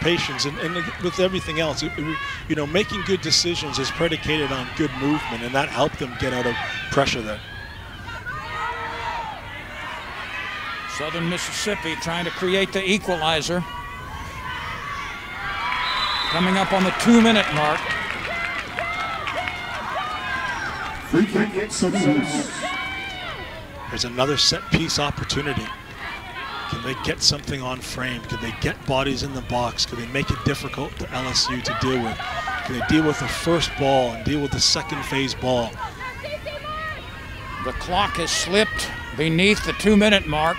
with everything else, you know, making good decisions is predicated on good movement, and that helped them get out of pressure there. Southern Mississippi trying to create the equalizer. Coming up on the 2-minute mark. Free kick, Southern Miss. There's another set-piece opportunity. Can they get something on frame? Can they get bodies in the box? Can they make it difficult to LSU to deal with? Can they deal with the first ball and deal with the second phase ball? The clock has slipped beneath the 2-minute mark.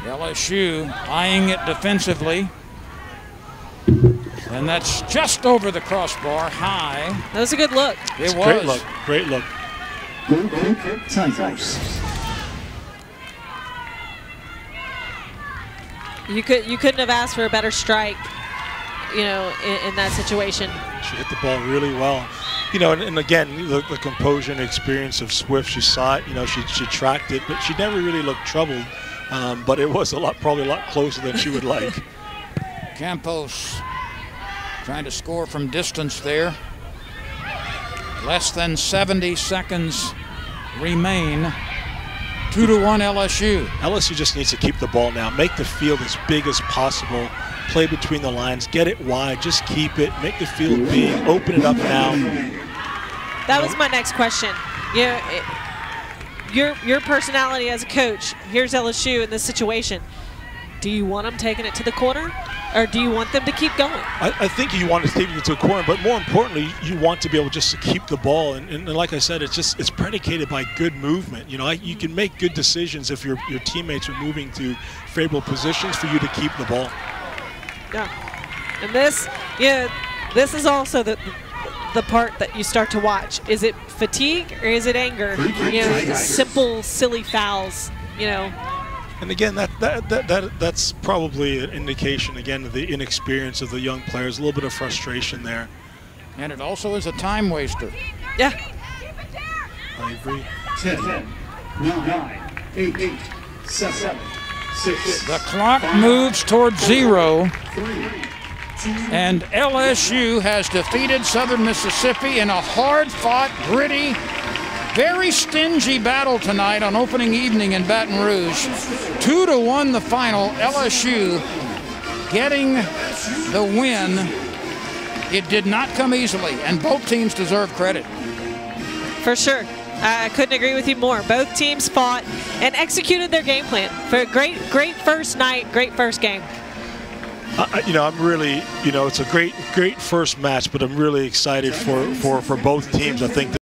LSU eyeing it defensively. And that's just over the crossbar, high. That was a good look. It was. Great look, great look. Goal kick, Tigers. You couldn't have asked for a better strike, you know, in that situation. She hit the ball really well. You know, and again, the composure and experience of Swift, she saw it, you know, she tracked it, but she never really looked troubled. But it was probably a lot closer than she would like. Campos trying to score from distance there. Less than 70 seconds remain. 2-1 LSU. LSU just needs to keep the ball now. Make the field as big as possible. Play between the lines. Get it wide. Just keep it. Make the field big. Open it up now. That was my next question. Your personality as a coach. Here's LSU in this situation. Do you want them taking it to the corner, or do you want them to keep going? I think you want to take it to a corner, but more importantly, you want to be able just to keep the ball. And like I said, it's predicated by good movement. You know, you can make good decisions if your teammates are moving to favorable positions for you to keep the ball. Yeah, and this is also the part that you start to watch. Is it fatigue or is it anger? You know, simple, silly fouls. You know. And again, that's probably an indication, again, of the inexperience of the young players, a little bit of frustration there. And it also is a time waster. Yeah. I agree. 10, 9, 8, 7, 6. The clock moves towards 0. And LSU has defeated Southern Mississippi in a hard-fought, gritty, very stingy battle tonight on opening evening in Baton Rouge. 2-1 the final. LSU getting the win. It did not come easily, and both teams deserve credit. For sure. I couldn't agree with you more. Both teams fought and executed their game plan for a great first night, great first game. I'm really, it's a great first match, but I'm really excited for both teams. I think